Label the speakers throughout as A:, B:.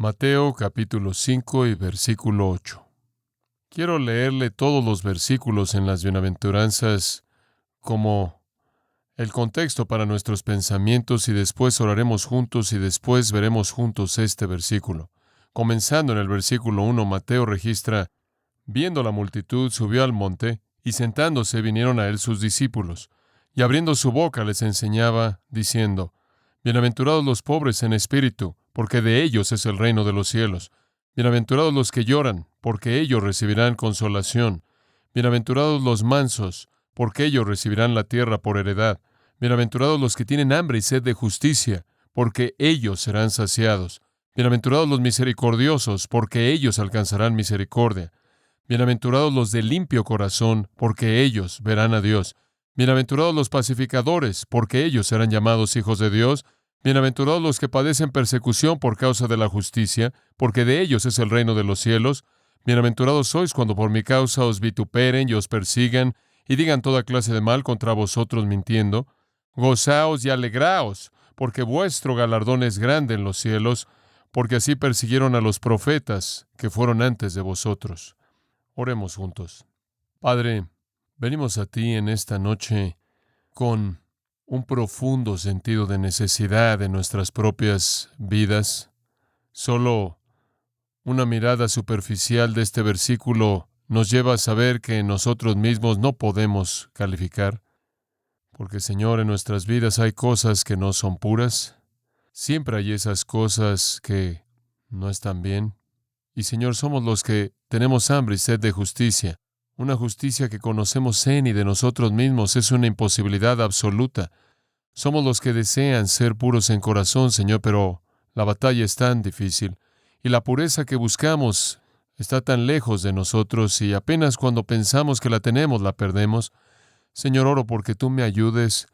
A: Mateo capítulo 5 y versículo 8. Quiero leerle todos los versículos en las bienaventuranzas como el contexto para nuestros pensamientos y después oraremos juntos y después veremos juntos este versículo. Comenzando en el versículo 1, Mateo registra: viendo la multitud, subió al monte, y sentándose vinieron a él sus discípulos, y abriendo su boca les enseñaba, diciendo: bienaventurados los pobres en espíritu, porque de ellos es el reino de los cielos. Bienaventurados los que lloran, porque ellos recibirán consolación. Bienaventurados los mansos, porque ellos recibirán la tierra por heredad. Bienaventurados los que tienen hambre y sed de justicia, porque ellos serán saciados. Bienaventurados los misericordiosos, porque ellos alcanzarán misericordia. Bienaventurados los de limpio corazón, porque ellos verán a Dios. Bienaventurados los pacificadores, porque ellos serán llamados hijos de Dios. Bienaventurados los que padecen persecución por causa de la justicia, porque de ellos es el reino de los cielos. Bienaventurados sois cuando por mi causa os vituperen y os persigan, y digan toda clase de mal contra vosotros mintiendo. Gozaos y alegraos, porque vuestro galardón es grande en los cielos, porque así persiguieron a los profetas que fueron antes de vosotros. Oremos juntos. Padre, venimos a ti en esta noche con un profundo sentido de necesidad en nuestras propias vidas. Solo una mirada superficial de este versículo nos lleva a saber que nosotros mismos no podemos calificar, porque, Señor, en nuestras vidas hay cosas que no son puras. Siempre hay esas cosas que no están bien. Y, Señor, somos los que tenemos hambre y sed de justicia. Una justicia que conocemos en y de nosotros mismos es una imposibilidad absoluta. Somos los que desean ser puros en corazón, Señor, pero la batalla es tan difícil. Y la pureza que buscamos está tan lejos de nosotros y apenas cuando pensamos que la tenemos, la perdemos. Señor, oro porque tú me ayudes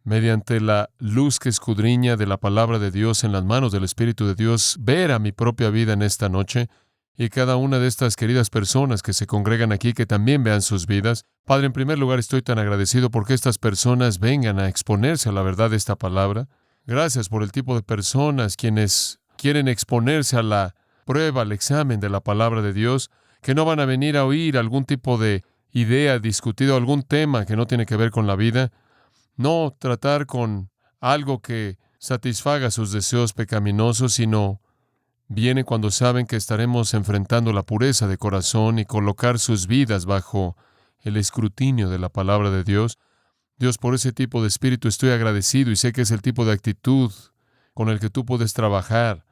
A: mediante la luz que escudriña de la palabra de Dios en las manos del Espíritu de Dios, ver a mi propia vida en esta noche y cada una de estas queridas personas que se congregan aquí, que también vean sus vidas. Padre, en primer lugar, estoy tan agradecido porque estas personas vengan a exponerse a la verdad de esta palabra. Gracias por el tipo de personas quienes quieren exponerse a la prueba, al examen de la palabra de Dios, que no van a venir a oír algún tipo de idea discutida, algún tema que no tiene que ver con la vida, no tratar con algo que satisfaga sus deseos pecaminosos, sino vienen cuando saben que estaremos enfrentando la pureza de corazón y colocar sus vidas bajo el escrutinio de la palabra de Dios. Dios, por ese tipo de espíritu estoy agradecido y sé que es el tipo de actitud con el que tú puedes trabajar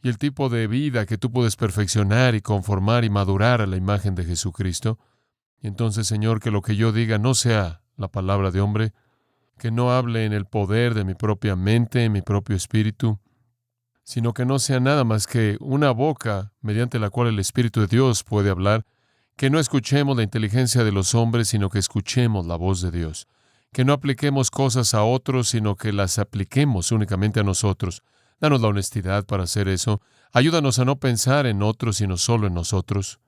A: y el tipo de vida que tú puedes perfeccionar y conformar y madurar a la imagen de Jesucristo. Y entonces, Señor, que lo que yo diga no sea la palabra de hombre, que no hable en el poder de mi propia mente, en mi propio espíritu, sino que no sea nada más que una boca mediante la cual el Espíritu de Dios puede hablar, que no escuchemos la inteligencia de los hombres, sino que escuchemos la voz de Dios, que no apliquemos cosas a otros, sino que las apliquemos únicamente a nosotros. Danos la honestidad para hacer eso. Ayúdanos a no pensar en otros, sino solo en nosotros.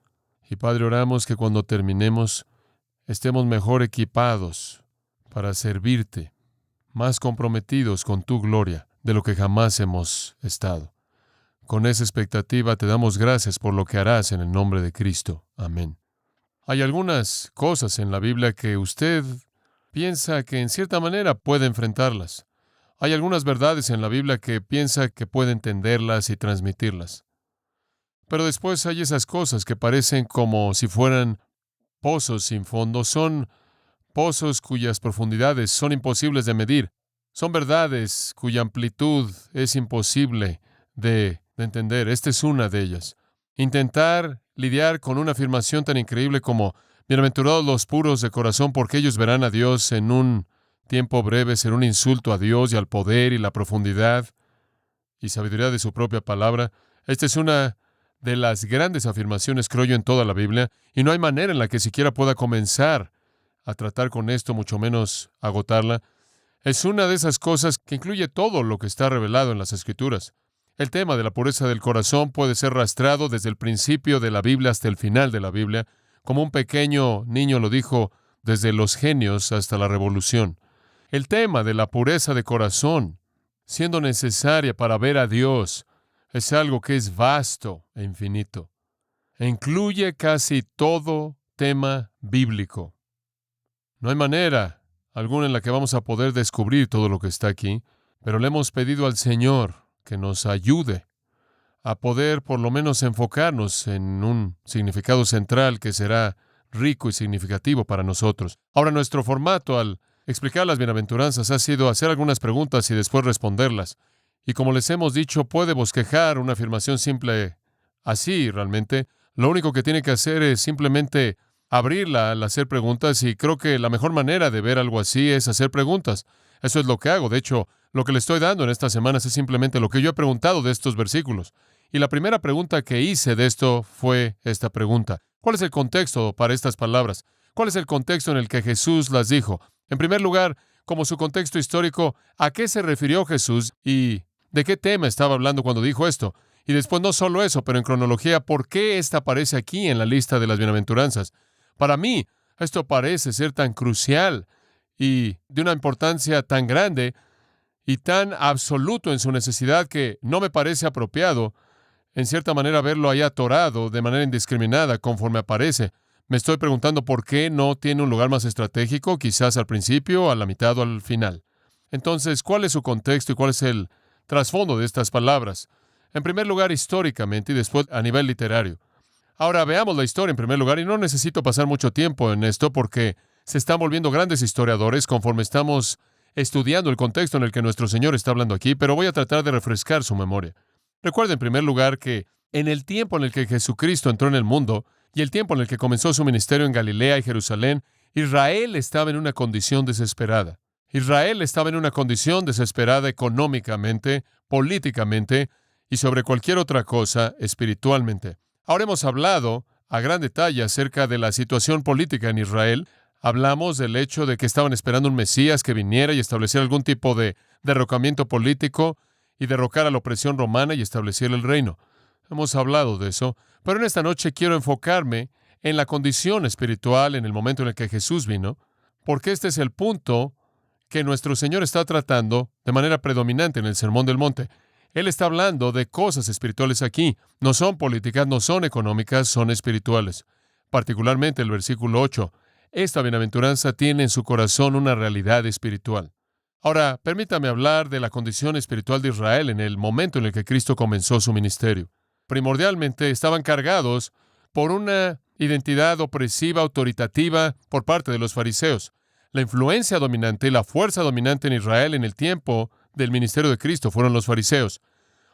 A: Y Padre, oramos que cuando terminemos, estemos mejor equipados para servirte, más comprometidos con tu gloria de lo que jamás hemos estado. Con esa expectativa te damos gracias por lo que harás en el nombre de Cristo. Amén. Hay algunas cosas en la Biblia que usted piensa que en cierta manera puede enfrentarlas. Hay algunas verdades en la Biblia que piensa que puede entenderlas y transmitirlas. Pero después hay esas cosas que parecen como si fueran pozos sin fondo. Son pozos cuyas profundidades son imposibles de medir. Son verdades cuya amplitud es imposible de entender. Esta es una de ellas. Intentar lidiar con una afirmación tan increíble como bienaventurados los puros de corazón, porque ellos verán a Dios en un tiempo breve, será un insulto a Dios y al poder y la profundidad y sabiduría de su propia palabra. Esta es una de las grandes afirmaciones, creo yo, en toda la Biblia, y no hay manera en la que siquiera pueda comenzar a tratar con esto, mucho menos agotarla. Es una de esas cosas que incluye todo lo que está revelado en las Escrituras. El tema de la pureza del corazón puede ser rastreado desde el principio de la Biblia hasta el final de la Biblia, como un pequeño niño lo dijo, desde los genios hasta la revolución. El tema de la pureza de corazón, siendo necesaria para ver a Dios, Es algo que es vasto e infinito. E incluye casi todo tema bíblico. No hay manera alguna en la que vamos a poder descubrir todo lo que está aquí, pero le hemos pedido al Señor que nos ayude a poder por lo menos enfocarnos en un significado central que será rico y significativo para nosotros. Ahora, nuestro formato al explicar las bienaventuranzas ha sido hacer algunas preguntas y después responderlas. Y como les hemos dicho, puede bosquejar una afirmación simple así realmente. Lo único que tiene que hacer es simplemente abrirla al hacer preguntas, y creo que la mejor manera de ver algo así es hacer preguntas. Eso es lo que hago. De hecho, lo que le estoy dando en estas semanas es simplemente lo que yo he preguntado de estos versículos. Y la primera pregunta que hice de esto fue esta pregunta: ¿cuál es el contexto para estas palabras? ¿Cuál es el contexto en el que Jesús las dijo? En primer lugar, como su contexto histórico, ¿a qué se refirió Jesús y de qué tema estaba hablando cuando dijo esto? Y después, no solo eso, pero en cronología, ¿por qué esta aparece aquí en la lista de las bienaventuranzas? Para mí, esto parece ser tan crucial y de una importancia tan grande y tan absoluto en su necesidad que no me parece apropiado, en cierta manera, verlo ahí atorado de manera indiscriminada conforme aparece. Me estoy preguntando por qué no tiene un lugar más estratégico, quizás al principio, a la mitad o al final. Entonces, ¿cuál es su contexto y cuál es el trasfondo de estas palabras? En primer lugar, históricamente, y después a nivel literario. Ahora, veamos la historia en primer lugar, y no necesito pasar mucho tiempo en esto porque se están volviendo grandes historiadores conforme estamos estudiando el contexto en el que nuestro Señor está hablando aquí, pero voy a tratar de refrescar su memoria. Recuerda en primer lugar que en el tiempo en el que Jesucristo entró en el mundo y el tiempo en el que comenzó su ministerio en Galilea y Jerusalén, Israel estaba en una condición desesperada. Israel estaba en una condición desesperada económicamente, políticamente y sobre cualquier otra cosa, espiritualmente. Ahora hemos hablado a gran detalle acerca de la situación política en Israel. Hablamos del hecho de que estaban esperando un Mesías que viniera y estableciera algún tipo de derrocamiento político y derrocar a la opresión romana y establecer el reino. Hemos hablado de eso, pero en esta noche quiero enfocarme en la condición espiritual en el momento en el que Jesús vino, porque este es el punto que nuestro Señor está tratando de manera predominante en el Sermón del Monte. Él está hablando de cosas espirituales aquí. No son políticas, no son económicas, son espirituales. Particularmente el versículo 8. Esta bienaventuranza tiene en su corazón una realidad espiritual. Ahora, permítame hablar de la condición espiritual de Israel en el momento en el que Cristo comenzó su ministerio. Primordialmente estaban cargados por una identidad opresiva, autoritativa por parte de los fariseos. La influencia dominante y la fuerza dominante en Israel en el tiempo del ministerio de Cristo fueron los fariseos.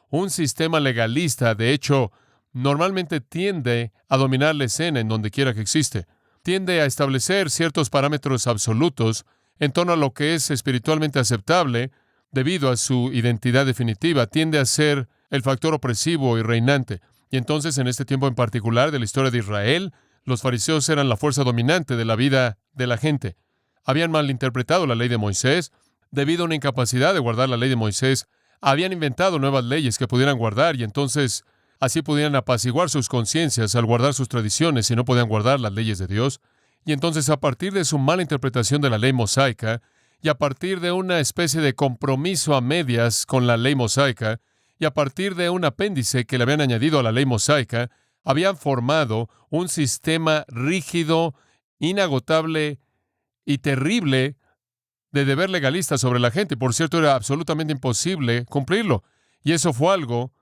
A: Un sistema legalista, de hecho, normalmente tiende a dominar la escena en donde quiera que existe. Tiende a establecer ciertos parámetros absolutos en torno a lo que es espiritualmente aceptable debido a su identidad definitiva. Tiende a ser el factor opresivo y reinante. Y entonces, en este tiempo en particular de la historia de Israel, los fariseos eran la fuerza dominante de la vida de la gente. Habían malinterpretado la ley de Moisés. Debido a una incapacidad de guardar la ley de Moisés, habían inventado nuevas leyes que pudieran guardar, y entonces así pudieran apaciguar sus conciencias al guardar sus tradiciones y no podían guardar las leyes de Dios. Y entonces, a partir de su mala interpretación de la ley mosaica, y a partir de una especie de compromiso a medias con la ley mosaica, y a partir de un apéndice que le habían añadido a la ley mosaica, habían formado un sistema rígido, inagotable y terrible de deber legalista sobre la gente. Por cierto, era absolutamente imposible cumplirlo. Y eso fue algo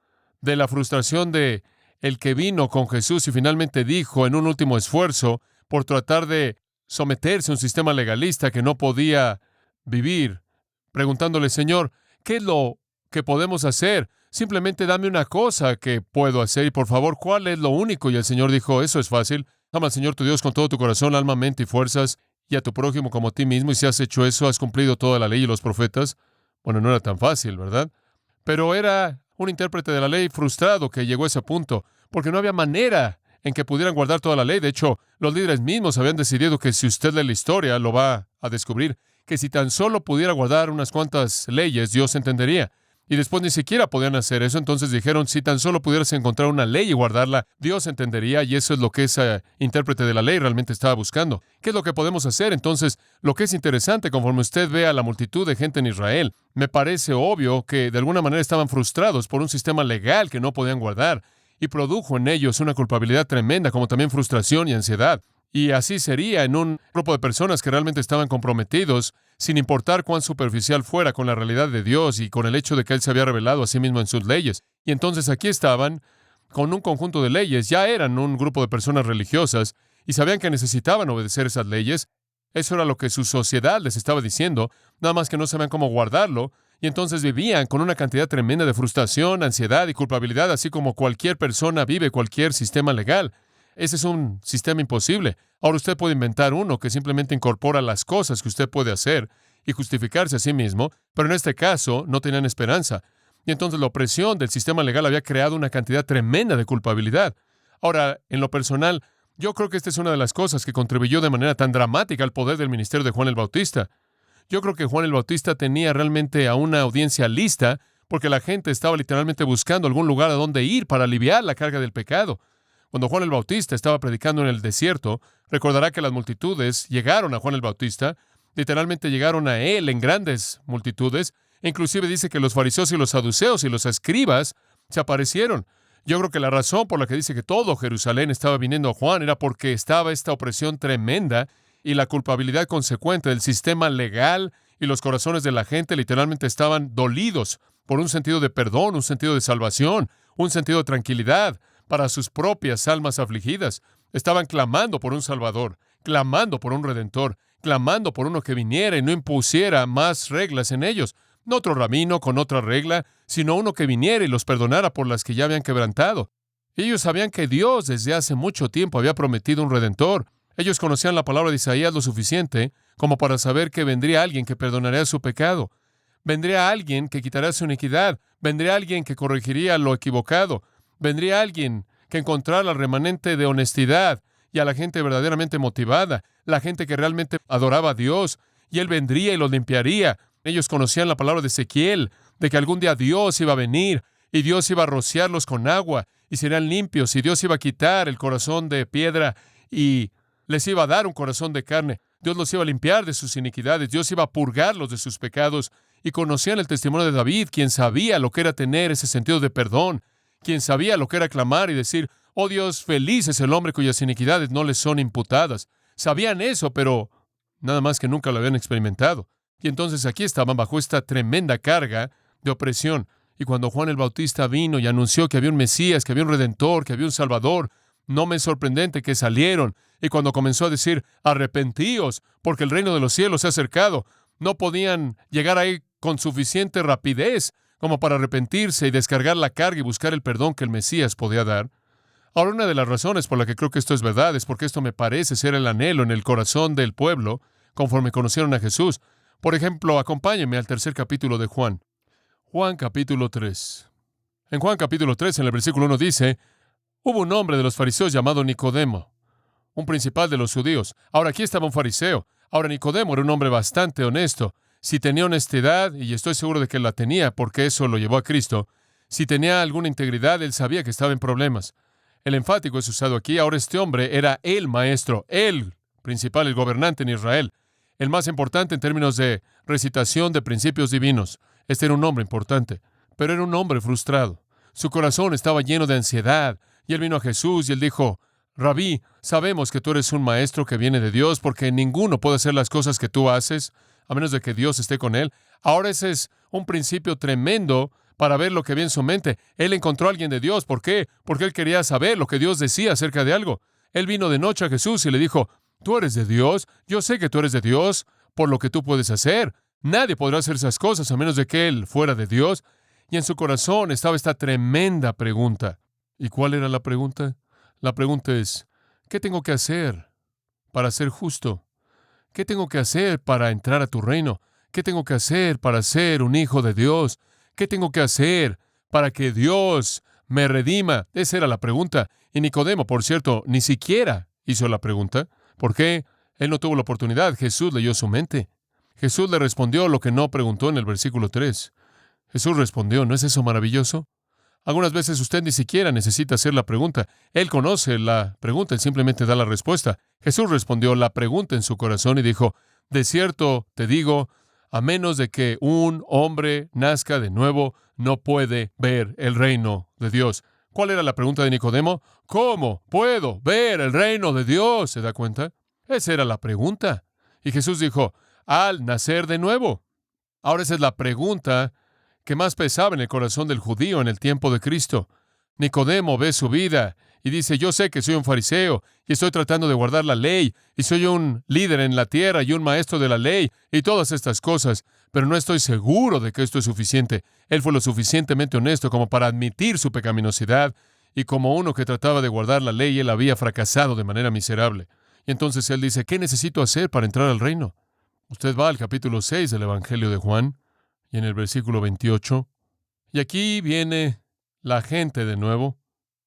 A: de la frustración de el que vino con Jesús y finalmente dijo en un último esfuerzo por tratar de someterse a un sistema legalista que no podía vivir, preguntándole: Señor, ¿qué es lo que podemos hacer? Simplemente dame una cosa que puedo hacer y por favor, ¿cuál es lo único? Y el Señor dijo: eso es fácil. Ama al Señor tu Dios con todo tu corazón, alma, mente y fuerzas, y a tu prójimo como a ti mismo. Y si has hecho eso, has cumplido toda la ley y los profetas. Bueno, no era tan fácil, ¿verdad? Pero era un intérprete de la ley frustrado que llegó a ese punto, porque no había manera en que pudieran guardar toda la ley. De hecho, los líderes mismos habían decidido que si usted lee la historia, lo va a descubrir, que si tan solo pudiera guardar unas cuantas leyes, Dios entendería. Y después ni siquiera podían hacer eso. Entonces dijeron, si tan solo pudieras encontrar una ley y guardarla, Dios entendería. Y eso es lo que ese intérprete de la ley realmente estaba buscando. ¿Qué es lo que podemos hacer? Entonces, lo que es interesante, conforme usted ve a la multitud de gente en Israel, me parece obvio que de alguna manera estaban frustrados por un sistema legal que no podían guardar. Y produjo en ellos una culpabilidad tremenda, como también frustración y ansiedad. Y así sería en un grupo de personas que realmente estaban comprometidos, sin importar cuán superficial fuera, con la realidad de Dios y con el hecho de que Él se había revelado a sí mismo en sus leyes. Y entonces aquí estaban con un conjunto de leyes, ya eran un grupo de personas religiosas y sabían que necesitaban obedecer esas leyes. Eso era lo que su sociedad les estaba diciendo, nada más que no sabían cómo guardarlo. Y entonces vivían con una cantidad tremenda de frustración, ansiedad y culpabilidad, así como cualquier persona vive cualquier sistema legal. Ese es un sistema imposible. Ahora usted puede inventar uno que simplemente incorpora las cosas que usted puede hacer y justificarse a sí mismo, pero en este caso no tenían esperanza. Y entonces la opresión del sistema legal había creado una cantidad tremenda de culpabilidad. Ahora, en lo personal, yo creo que esta es una de las cosas que contribuyó de manera tan dramática al poder del ministerio de Juan el Bautista. Yo creo que Juan el Bautista tenía realmente a una audiencia lista porque la gente estaba literalmente buscando algún lugar a donde ir para aliviar la carga del pecado. Cuando Juan el Bautista estaba predicando en el desierto, recordará que las multitudes llegaron a Juan el Bautista, literalmente llegaron a él en grandes multitudes, e inclusive dice que los fariseos y los saduceos y los escribas se aparecieron. Yo creo que la razón por la que dice que todo Jerusalén estaba viniendo a Juan era porque estaba esta opresión tremenda y la culpabilidad consecuente del sistema legal, y los corazones de la gente literalmente estaban dolidos por un sentido de perdón, un sentido de salvación, un sentido de tranquilidad para sus propias almas afligidas. Estaban clamando por un Salvador, clamando por un Redentor, clamando por uno que viniera y no impusiera más reglas en ellos. No otro rabino con otra regla, sino uno que viniera y los perdonara por las que ya habían quebrantado. Ellos sabían que Dios desde hace mucho tiempo había prometido un Redentor. Ellos conocían la palabra de Isaías lo suficiente como para saber que vendría alguien que perdonaría su pecado. Vendría alguien que quitaría su iniquidad. Vendría alguien que corregiría lo equivocado. Vendría alguien que encontrara al remanente de honestidad y a la gente verdaderamente motivada, la gente que realmente adoraba a Dios, y Él vendría y los limpiaría. Ellos conocían la palabra de Ezequiel, de que algún día Dios iba a venir, y Dios iba a rociarlos con agua, y serían limpios, y Dios iba a quitar el corazón de piedra, y les iba a dar un corazón de carne. Dios los iba a limpiar de sus iniquidades, Dios iba a purgarlos de sus pecados, y conocían el testimonio de David, quien sabía lo que era tener ese sentido de perdón, quien sabía lo que era clamar y decir, oh Dios, feliz es el hombre cuyas iniquidades no les son imputadas. Sabían eso, pero nada más que nunca lo habían experimentado. Y entonces aquí estaban bajo esta tremenda carga de opresión. Y cuando Juan el Bautista vino y anunció que había un Mesías, que había un Redentor, que había un Salvador, no me es sorprendente que salieron. Y cuando comenzó a decir, arrepentíos, porque el reino de los cielos se ha acercado, no podían llegar ahí con suficiente rapidez como para arrepentirse y descargar la carga y buscar el perdón que el Mesías podía dar. Ahora, una de las razones por la que creo que esto es verdad es porque esto me parece ser el anhelo en el corazón del pueblo conforme conocieron a Jesús. Por ejemplo, acompáñenme al tercer capítulo de Juan. Juan capítulo 3. En Juan capítulo 3, en el versículo 1 dice, hubo un hombre de los fariseos llamado Nicodemo, un principal de los judíos. Ahora aquí estaba un fariseo. Ahora Nicodemo era un hombre bastante honesto. Si tenía honestidad, y estoy seguro de que la tenía porque eso lo llevó a Cristo, si tenía alguna integridad, él sabía que estaba en problemas. El enfático es usado aquí. Ahora este hombre era el maestro, el principal, el gobernante en Israel, el más importante en términos de recitación de principios divinos. Este era un hombre importante, pero era un hombre frustrado. Su corazón estaba lleno de ansiedad, y él vino a Jesús y él dijo, Rabí, sabemos que tú eres un maestro que viene de Dios, porque ninguno puede hacer las cosas que tú haces, a menos de que Dios esté con él. Ahora ese es un principio tremendo para ver lo que había en su mente. Él encontró a alguien de Dios. ¿Por qué? Porque él quería saber lo que Dios decía acerca de algo. Él vino de noche a Jesús y le dijo, tú eres de Dios, yo sé que tú eres de Dios por lo que tú puedes hacer. Nadie podrá hacer esas cosas a menos de que él fuera de Dios. Y en su corazón estaba esta tremenda pregunta. ¿Y cuál era la pregunta? La pregunta es, ¿qué tengo que hacer para ser justo? ¿Qué tengo que hacer para entrar a tu reino? ¿Qué tengo que hacer para ser un hijo de Dios? ¿Qué tengo que hacer para que Dios me redima? Esa era la pregunta. Y Nicodemo, por cierto, ni siquiera hizo la pregunta. ¿Por qué? Él no tuvo la oportunidad. Jesús leyó su mente. Jesús le respondió lo que no preguntó en el versículo 3. Jesús respondió, ¿no es eso maravilloso? Algunas veces usted ni siquiera necesita hacer la pregunta. Él conoce la pregunta, él simplemente da la respuesta. Jesús respondió la pregunta en su corazón y dijo, de cierto te digo, a menos de que un hombre nazca de nuevo, no puede ver el reino de Dios. ¿Cuál era la pregunta de Nicodemo? ¿Cómo puedo ver el reino de Dios? ¿Se da cuenta? Esa era la pregunta. Y Jesús dijo, al nacer de nuevo. Ahora esa es la pregunta que más pesaba en el corazón del judío en el tiempo de Cristo. Nicodemo ve su vida y dice, yo sé que soy un fariseo y estoy tratando de guardar la ley y soy un líder en la tierra y un maestro de la ley y todas estas cosas, pero no estoy seguro de que esto es suficiente. Él fue lo suficientemente honesto como para admitir su pecaminosidad y como uno que trataba de guardar la ley, él había fracasado de manera miserable. Y entonces él dice, ¿qué necesito hacer para entrar al reino? Usted va al capítulo 6 del Evangelio de Juan y en el versículo 28, y aquí viene la gente de nuevo.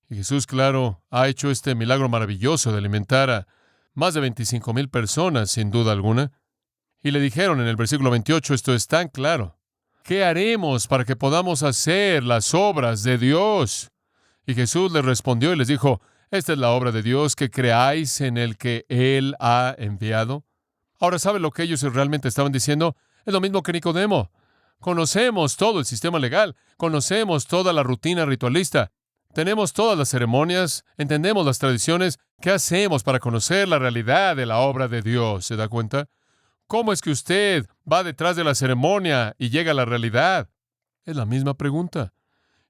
A: Y Jesús, claro, ha hecho este milagro maravilloso de alimentar a más de 25,000 personas, sin duda alguna. Y le dijeron en el versículo 28, esto es tan claro. ¿Qué haremos para que podamos hacer las obras de Dios? Y Jesús les respondió y les dijo, esta es la obra de Dios, que creáis en el que Él ha enviado. Ahora, ¿sabe lo que ellos realmente estaban diciendo? Es lo mismo que Nicodemo. Conocemos todo el sistema legal, conocemos toda la rutina ritualista, tenemos todas las ceremonias, entendemos las tradiciones. ¿Qué hacemos para conocer la realidad de la obra de Dios? ¿Se da cuenta? ¿Cómo es que usted va detrás de la ceremonia y llega a la realidad? Es la misma pregunta.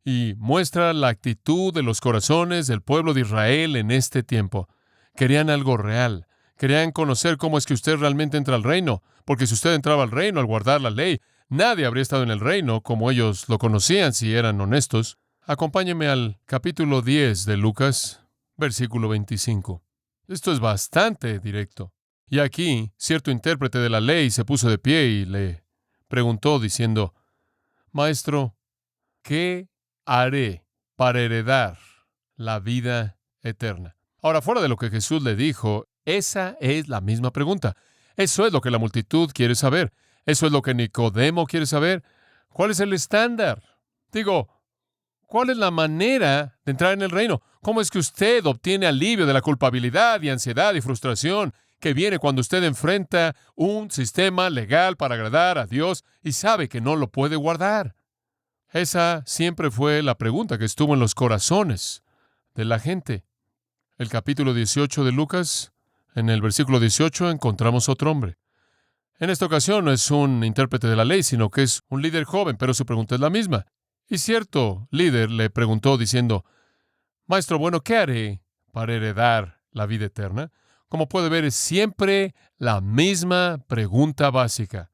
A: Y muestra la actitud de los corazones del pueblo de Israel en este tiempo. Querían algo real. Querían conocer cómo es que usted realmente entra al reino, porque si usted entraba al reino al guardar la ley, nadie habría estado en el reino como ellos lo conocían si eran honestos. Acompáñeme al capítulo 10 de Lucas, versículo 25. Esto es bastante directo. Y aquí, cierto intérprete de la ley se puso de pie y le preguntó diciendo, Maestro, ¿qué haré para heredar la vida eterna? Ahora, fuera de lo que Jesús le dijo, esa es la misma pregunta. Eso es lo que la multitud quiere saber. Eso es lo que Nicodemo quiere saber. ¿Cuál es el estándar? Digo, ¿cuál es la manera de entrar en el reino? ¿Cómo es que usted obtiene alivio de la culpabilidad y ansiedad y frustración que viene cuando usted enfrenta un sistema legal para agradar a Dios y sabe que no lo puede guardar? Esa siempre fue la pregunta que estuvo en los corazones de la gente. El capítulo 18 de Lucas, en el versículo 18, encontramos otro hombre. En esta ocasión no es un intérprete de la ley, sino que es un líder joven, pero su pregunta es la misma. Y cierto líder le preguntó diciendo, Maestro, bueno, ¿qué haré para heredar la vida eterna? Como puede ver, es siempre la misma pregunta básica.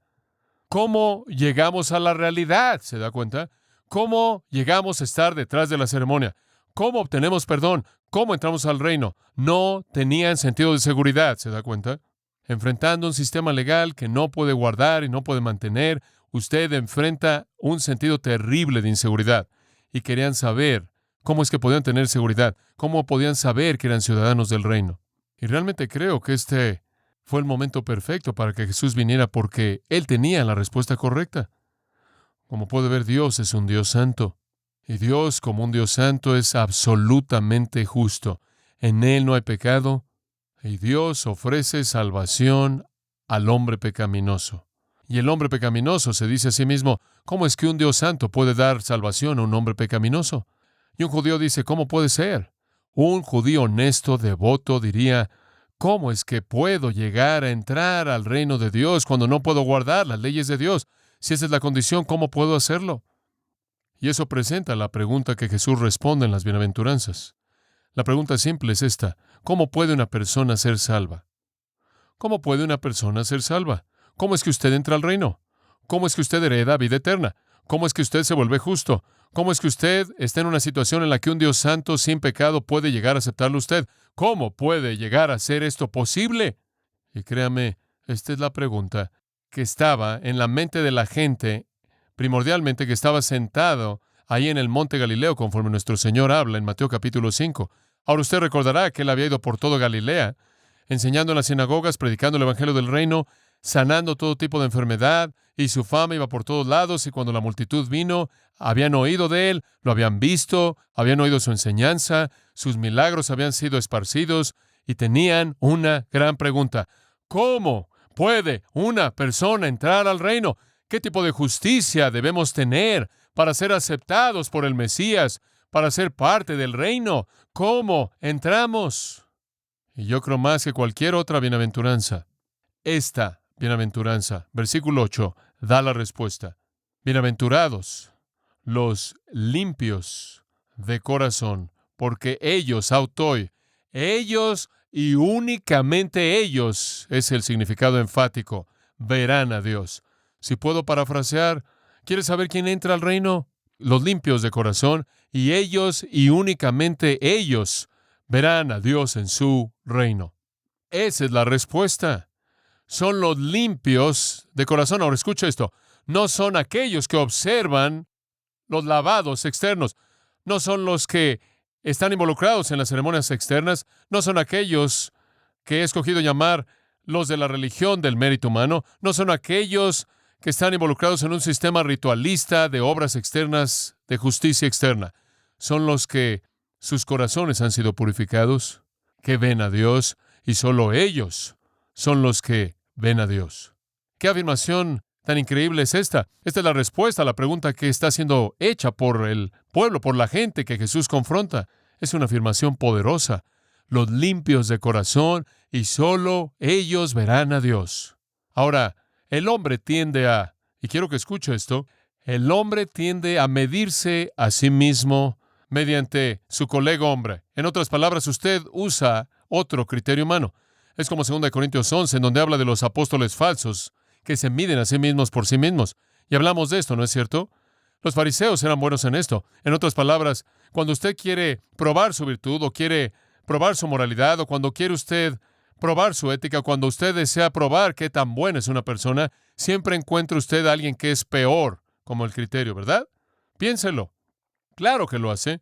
A: ¿Cómo llegamos a la realidad? ¿Se da cuenta? ¿Cómo llegamos a estar detrás de la ceremonia? ¿Cómo obtenemos perdón? ¿Cómo entramos al reino? No tenían sentido de seguridad, ¿se da cuenta? Enfrentando un sistema legal que no puede guardar y no puede mantener, usted enfrenta un sentido terrible de inseguridad. Y querían saber cómo es que podían tener seguridad, cómo podían saber que eran ciudadanos del reino. Y realmente creo que este fue el momento perfecto para que Jesús viniera porque Él tenía la respuesta correcta. Como puede ver, Dios es un Dios santo. Y Dios, como un Dios santo, es absolutamente justo. En Él no hay pecado. Y Dios ofrece salvación al hombre pecaminoso. Y el hombre pecaminoso se dice a sí mismo, ¿cómo es que un Dios santo puede dar salvación a un hombre pecaminoso? Y un judío dice, ¿cómo puede ser? Un judío honesto, devoto, diría, ¿cómo es que puedo llegar a entrar al reino de Dios cuando no puedo guardar las leyes de Dios? Si esa es la condición, ¿cómo puedo hacerlo? Y eso presenta la pregunta que Jesús responde en las bienaventuranzas. La pregunta simple es esta: ¿cómo puede una persona ser salva? ¿Cómo puede una persona ser salva? ¿Cómo es que usted entra al reino? ¿Cómo es que usted hereda vida eterna? ¿Cómo es que usted se vuelve justo? ¿Cómo es que usted está en una situación en la que un Dios santo sin pecado puede llegar a aceptarlo usted? ¿Cómo puede llegar a ser esto posible? Y créame, esta es la pregunta que estaba en la mente de la gente, primordialmente que estaba sentado ahí en el monte Galileo, conforme nuestro Señor habla en Mateo capítulo 5. Ahora usted recordará que Él había ido por todo Galilea, enseñando en las sinagogas, predicando el Evangelio del Reino, sanando todo tipo de enfermedad y su fama iba por todos lados, y cuando la multitud vino, habían oído de él, lo habían visto, habían oído su enseñanza, sus milagros habían sido esparcidos, y tenían una gran pregunta: ¿cómo puede una persona entrar al reino? ¿Qué tipo de justicia debemos tener para ser aceptados por el Mesías, para ser parte del reino? ¿Cómo entramos? Y yo creo más que cualquier otra bienaventuranza, esta bienaventuranza, versículo 8, da la respuesta. Bienaventurados los limpios de corazón, porque ellos, autoi, ellos y únicamente ellos, es el significado enfático, verán a Dios. Si puedo parafrasear, ¿quieres saber quién entra al reino? Los limpios de corazón, y ellos y únicamente ellos verán a Dios en su reino. Esa es la respuesta. Son los limpios de corazón. Ahora escucha esto. No son aquellos que observan los lavados externos. No son los que están involucrados en las ceremonias externas. No son aquellos que he escogido llamar los de la religión del mérito humano. No son aquellos que están involucrados en un sistema ritualista de obras externas, de justicia externa. Son los que sus corazones han sido purificados, que ven a Dios, y solo ellos son los que ven a Dios. ¿Qué afirmación tan increíble es esta? Esta es la respuesta a la pregunta que está siendo hecha por el pueblo, por la gente que Jesús confronta. Es una afirmación poderosa. Los limpios de corazón, y solo ellos verán a Dios. Ahora, el hombre tiende a, y quiero que escuche esto, el hombre tiende a medirse a sí mismo mediante su colega hombre. En otras palabras, usted usa otro criterio humano. Es como 2 Corintios 11, en donde habla de los apóstoles falsos que se miden a sí mismos por sí mismos. Y hablamos de esto, ¿no es cierto? Los fariseos eran buenos en esto. En otras palabras, cuando usted quiere probar su virtud o quiere probar su moralidad, o cuando quiere usted probar su ética, cuando usted desea probar qué tan buena es una persona, siempre encuentra usted a alguien que es peor como el criterio, ¿verdad? Piénselo. Claro que lo hace.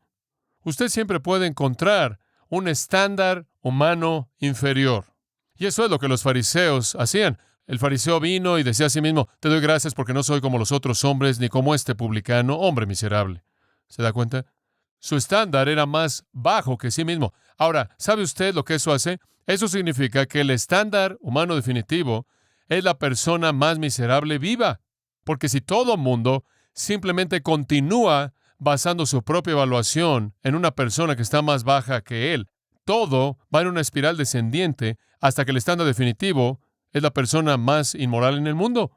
A: Usted siempre puede encontrar un estándar humano inferior. Y eso es lo que los fariseos hacían. El fariseo vino y decía a sí mismo: te doy gracias porque no soy como los otros hombres, ni como este publicano, hombre miserable. ¿Se da cuenta? Su estándar era más bajo que sí mismo. Ahora, ¿sabe usted lo que eso hace? Eso significa que el estándar humano definitivo es la persona más miserable viva. Porque si todo mundo simplemente continúa basando su propia evaluación en una persona que está más baja que él, todo va en una espiral descendiente hasta que el estándar definitivo es la persona más inmoral en el mundo.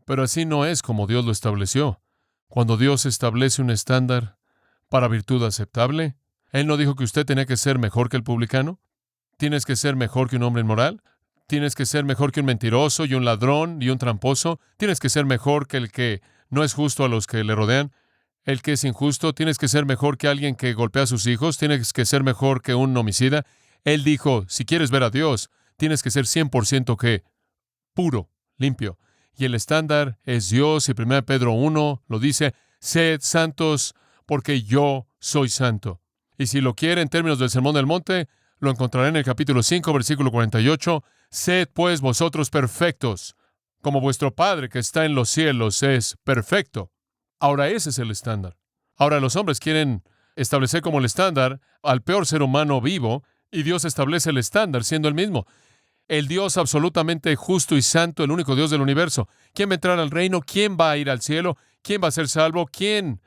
A: Pero así no es como Dios lo estableció. Cuando Dios establece un estándar para virtud aceptable, Él no dijo que usted tenía que ser mejor que el publicano. ¿Tienes que ser mejor que un hombre inmoral? ¿Tienes que ser mejor que un mentiroso y un ladrón y un tramposo? ¿Tienes que ser mejor que el que no es justo a los que le rodean? ¿El que es injusto? ¿Tienes que ser mejor que alguien que golpea a sus hijos? ¿Tienes que ser mejor que un homicida? Él dijo: si quieres ver a Dios, tienes que ser 100% ¿qué? Puro, limpio. Y el estándar es Dios, y 1 Pedro 1 lo dice: sed santos porque yo soy santo. Y si lo quiere en términos del Sermón del Monte, lo encontrará en el capítulo 5, versículo 48. Sed pues vosotros perfectos, como vuestro Padre que está en los cielos es perfecto. Ahora ese es el estándar. Ahora los hombres quieren establecer como el estándar al peor ser humano vivo, y Dios establece el estándar siendo el mismo. El Dios absolutamente justo y santo, el único Dios del universo. ¿Quién va a entrar al reino? ¿Quién va a ir al cielo? ¿Quién va a ser salvo? ¿Quién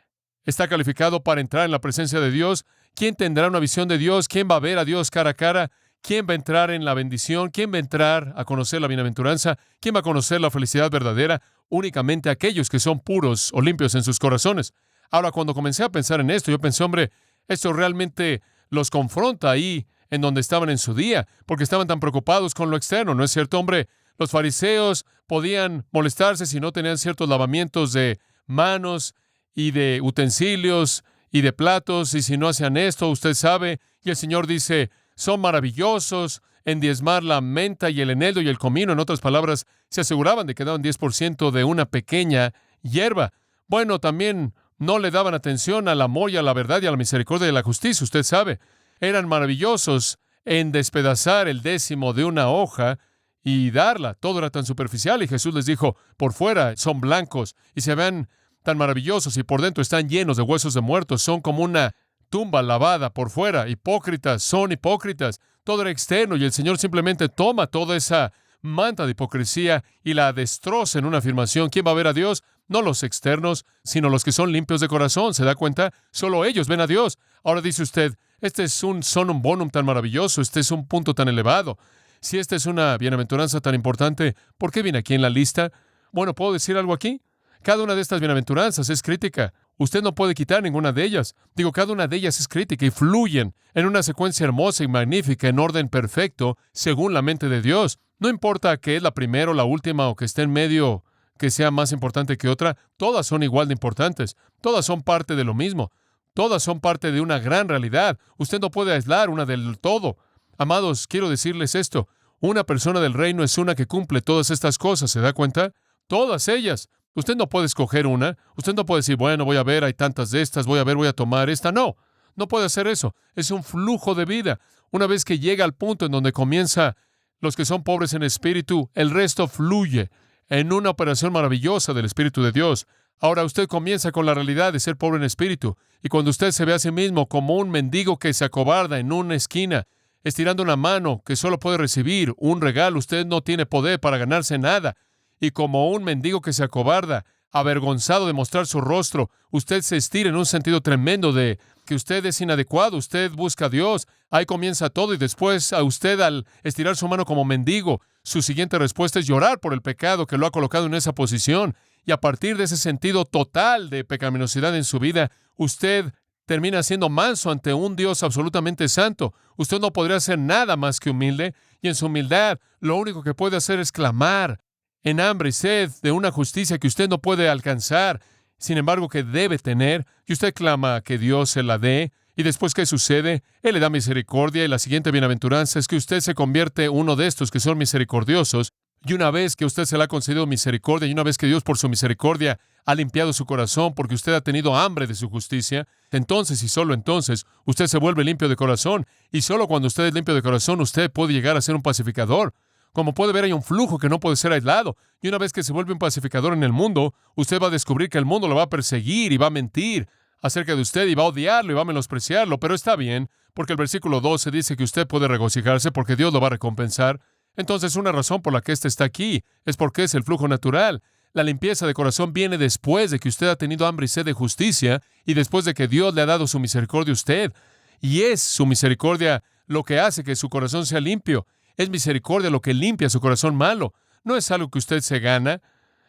A: está calificado para entrar en la presencia de Dios? ¿Quién tendrá una visión de Dios? ¿Quién va a ver a Dios cara a cara? ¿Quién va a entrar en la bendición? ¿Quién va a entrar a conocer la bienaventuranza? ¿Quién va a conocer la felicidad verdadera? Únicamente aquellos que son puros o limpios en sus corazones. Ahora, cuando comencé a pensar en esto, yo pensé: hombre, esto realmente los confronta ahí en donde estaban en su día, porque estaban tan preocupados con lo externo, ¿no es cierto, hombre? Los fariseos podían molestarse si no tenían ciertos lavamientos de manos y de utensilios y de platos, y si no hacían esto, usted sabe, y el Señor dice: son maravillosos en diezmar la menta y el eneldo y el comino. En otras palabras, se aseguraban de que daban 10% de una pequeña hierba. Bueno, también no le daban atención al amor y a la verdad y a la misericordia y a la justicia, usted sabe. Eran maravillosos en despedazar el décimo de una hoja y darla. Todo era tan superficial y Jesús les dijo, por fuera son blancos y se ven tan maravillosos y por dentro están llenos de huesos de muertos. Son como una tumba lavada por fuera. Hipócritas, son hipócritas. Todo era externo y el Señor simplemente toma toda esa manta de hipocresía y la destroza en una afirmación. ¿Quién va a ver a Dios? No los externos, sino los que son limpios de corazón. ¿Se da cuenta? Solo ellos ven a Dios. Ahora dice usted, este es un sonum bonum tan maravilloso, este es un punto tan elevado. Si esta es una bienaventuranza tan importante, ¿por qué viene aquí en la lista? Bueno, ¿puedo decir algo aquí? Cada una de estas bienaventuranzas es crítica. Usted no puede quitar ninguna de ellas. Digo, cada una de ellas es crítica y fluyen en una secuencia hermosa y magnífica en orden perfecto, según la mente de Dios. No importa que es la primera o la última o que esté en medio, que sea más importante que otra, todas son igual de importantes. Todas son parte de lo mismo. Todas son parte de una gran realidad. Usted no puede aislar una del todo. Amados, quiero decirles esto. Una persona del reino es una que cumple todas estas cosas. ¿Se da cuenta? Todas ellas. Usted no puede escoger una. Usted no puede decir, bueno, voy a ver, hay tantas de estas, voy a tomar esta. No, no puede hacer eso. Es un flujo de vida. Una vez que llega al punto en donde comienza los que son pobres en espíritu, el resto fluye en una operación maravillosa del Espíritu de Dios. Ahora usted comienza con la realidad de ser pobre en espíritu. Y cuando usted se ve a sí mismo como un mendigo que se acobarda en una esquina, estirando una mano que solo puede recibir un regalo, usted no tiene poder para ganarse nada. Y como un mendigo que se acobarda, avergonzado de mostrar su rostro, usted se estira en un sentido tremendo de que usted es inadecuado, usted busca a Dios, ahí comienza todo y después a usted al estirar su mano como mendigo, su siguiente respuesta es llorar por el pecado que lo ha colocado en esa posición y a partir de ese sentido total de pecaminosidad en su vida, usted termina siendo manso ante un Dios absolutamente santo. Usted no podría hacer nada más que humilde y en su humildad lo único que puede hacer es clamar en hambre y sed de una justicia que usted no puede alcanzar, sin embargo que debe tener, y usted clama que Dios se la dé, y después ¿qué sucede? Él le da misericordia, y la siguiente bienaventuranza es que usted se convierte uno de estos que son misericordiosos, y una vez que usted se le ha concedido misericordia, y una vez que Dios por su misericordia ha limpiado su corazón porque usted ha tenido hambre de su justicia, entonces y solo entonces usted se vuelve limpio de corazón, y solo cuando usted es limpio de corazón usted puede llegar a ser un pacificador. Como puede ver, hay un flujo que no puede ser aislado. Y una vez que se vuelve un pacificador en el mundo, usted va a descubrir que el mundo lo va a perseguir y va a mentir acerca de usted y va a odiarlo y va a menospreciarlo. Pero está bien, porque el versículo 12 dice que usted puede regocijarse porque Dios lo va a recompensar. Entonces, una razón por la que éste está aquí es porque es el flujo natural. La limpieza de corazón viene después de que usted ha tenido hambre y sed de justicia y después de que Dios le ha dado su misericordia a usted. Y es su misericordia lo que hace que su corazón sea limpio. Es misericordia lo que limpia su corazón malo. No es algo que usted se gana,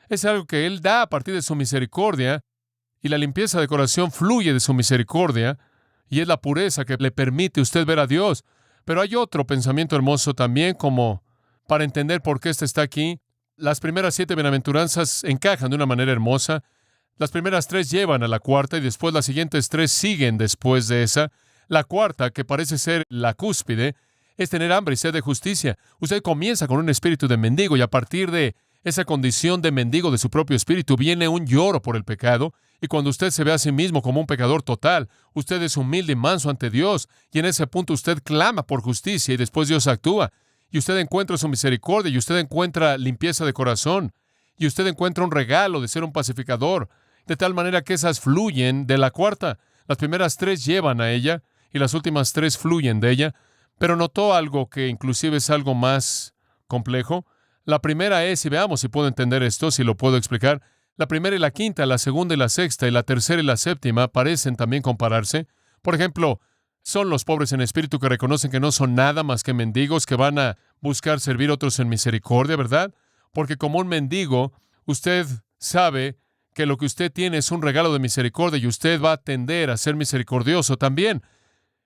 A: es algo que Él da a partir de su misericordia, y la limpieza de corazón fluye de su misericordia, y es la pureza que le permite a usted ver a Dios. Pero hay otro pensamiento hermoso también, como para entender por qué este está aquí. Las primeras 7 bienaventuranzas encajan de una manera hermosa. Las primeras 3 llevan a la cuarta, y después las siguientes 3 siguen después de esa. La cuarta, que parece ser la cúspide, es tener hambre y sed de justicia. Usted comienza con un espíritu de mendigo y a partir de esa condición de mendigo de su propio espíritu viene un lloro por el pecado. Y cuando usted se ve a sí mismo como un pecador total, usted es humilde y manso ante Dios. Y en ese punto usted clama por justicia y después Dios actúa. Y usted encuentra su misericordia y usted encuentra limpieza de corazón. Y usted encuentra un regalo de ser un pacificador. De tal manera que esas fluyen de la cuarta. Las primeras 3 llevan a ella y las últimas 3 fluyen de ella. Pero notó algo que inclusive es algo más complejo. La primera es, y veamos si puedo entender esto, si lo puedo explicar. La primera y la quinta, la segunda y la sexta, y la tercera y la séptima parecen también compararse. Por ejemplo, son los pobres en espíritu que reconocen que no son nada más que mendigos, que van a buscar servir a otros en misericordia, ¿verdad? Porque como un mendigo, usted sabe que lo que usted tiene es un regalo de misericordia y usted va a tender a ser misericordioso también.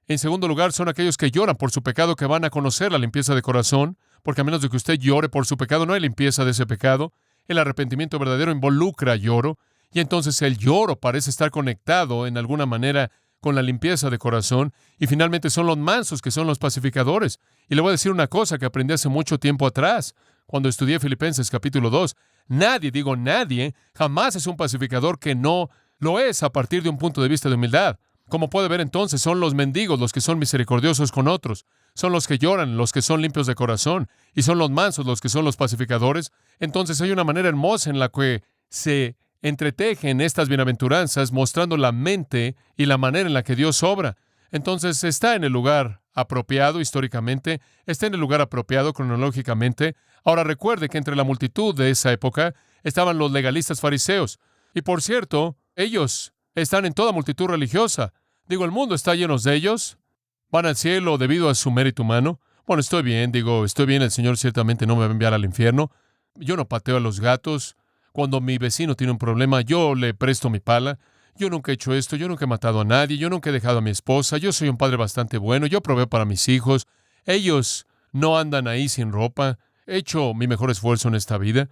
A: En segundo lugar, son aquellos que lloran por su pecado que van a conocer la limpieza de corazón, porque a menos de que usted llore por su pecado, no hay limpieza de ese pecado. El arrepentimiento verdadero involucra lloro, y entonces el lloro parece estar conectado en alguna manera con la limpieza de corazón, y finalmente son los mansos que son los pacificadores. Y le voy a decir una cosa que aprendí hace mucho tiempo atrás, cuando estudié Filipenses capítulo 2. Nadie, jamás es un pacificador que no lo es a partir de un punto de vista de humildad. Como puede ver entonces, son los mendigos los que son misericordiosos con otros, son los que lloran, los que son limpios de corazón, y son los mansos los que son los pacificadores. Entonces hay una manera hermosa en la que se entretejen estas bienaventuranzas, mostrando la mente y la manera en la que Dios obra. Entonces está en el lugar apropiado históricamente, está en el lugar apropiado cronológicamente. Ahora recuerde que entre la multitud de esa época estaban los legalistas fariseos. Y por cierto, ellos están en toda multitud religiosa. Digo, el mundo está lleno de ellos. Van al cielo debido a su mérito humano. Bueno, estoy bien, el Señor ciertamente no me va a enviar al infierno. Yo no pateo a los gatos. Cuando mi vecino tiene un problema, yo le presto mi pala. Yo nunca he hecho esto, yo nunca he matado a nadie, yo nunca he dejado a mi esposa, yo soy un padre bastante bueno, yo proveo para mis hijos. Ellos no andan ahí sin ropa. He hecho mi mejor esfuerzo en esta vida.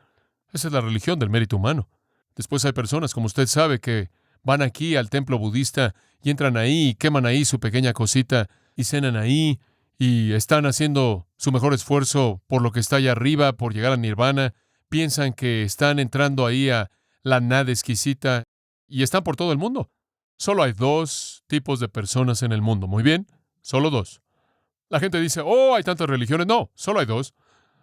A: Esa es la religión del mérito humano. Después hay personas, como usted sabe, que van aquí al templo budista y entran ahí y queman ahí su pequeña cosita y cenan ahí y están haciendo su mejor esfuerzo por lo que está allá arriba, por llegar a Nirvana. Piensan que están entrando ahí a la nada exquisita y están por todo el mundo. Solo hay dos tipos de personas en el mundo. Muy bien, solo dos. La gente dice, oh, hay tantas religiones. No, solo hay dos.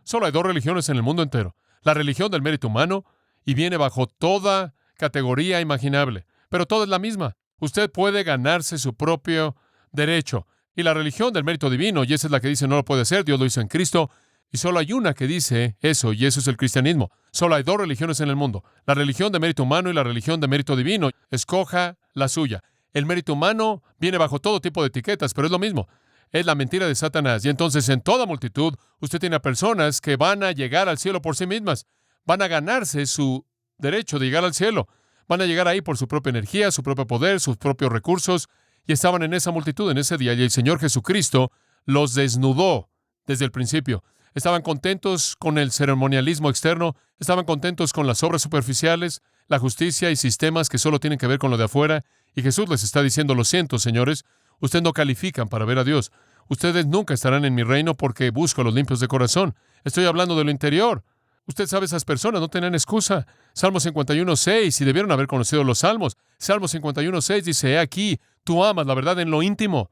A: Solo hay dos religiones en el mundo entero. La religión del mérito humano, y viene bajo toda categoría imaginable, pero toda es la misma. Usted puede ganarse su propio derecho. Y la religión del mérito divino, y esa es la que dice no lo puede hacer, Dios lo hizo en Cristo, y solo hay una que dice eso, y eso es el cristianismo. Solo hay dos religiones en el mundo, la religión de mérito humano y la religión de mérito divino. Escoja la suya. El mérito humano viene bajo todo tipo de etiquetas, pero es lo mismo. Es la mentira de Satanás. Y entonces en toda multitud usted tiene a personas que van a llegar al cielo por sí mismas. Van a ganarse su derecho de llegar al cielo. Van a llegar ahí por su propia energía, su propio poder, sus propios recursos. Y estaban en esa multitud en ese día. Y el Señor Jesucristo los desnudó desde el principio. Estaban contentos con el ceremonialismo externo. Estaban contentos con las obras superficiales, la justicia y sistemas que solo tienen que ver con lo de afuera. Y Jesús les está diciendo, lo siento, señores, ustedes no califican para ver a Dios. Ustedes nunca estarán en mi reino porque busco a los limpios de corazón. Estoy hablando de lo interior. Usted sabe, esas personas no tenían excusa. Salmo 51:6, y debieron haber conocido los salmos. Salmo 51:6 dice, he aquí, tú amas la verdad en lo íntimo.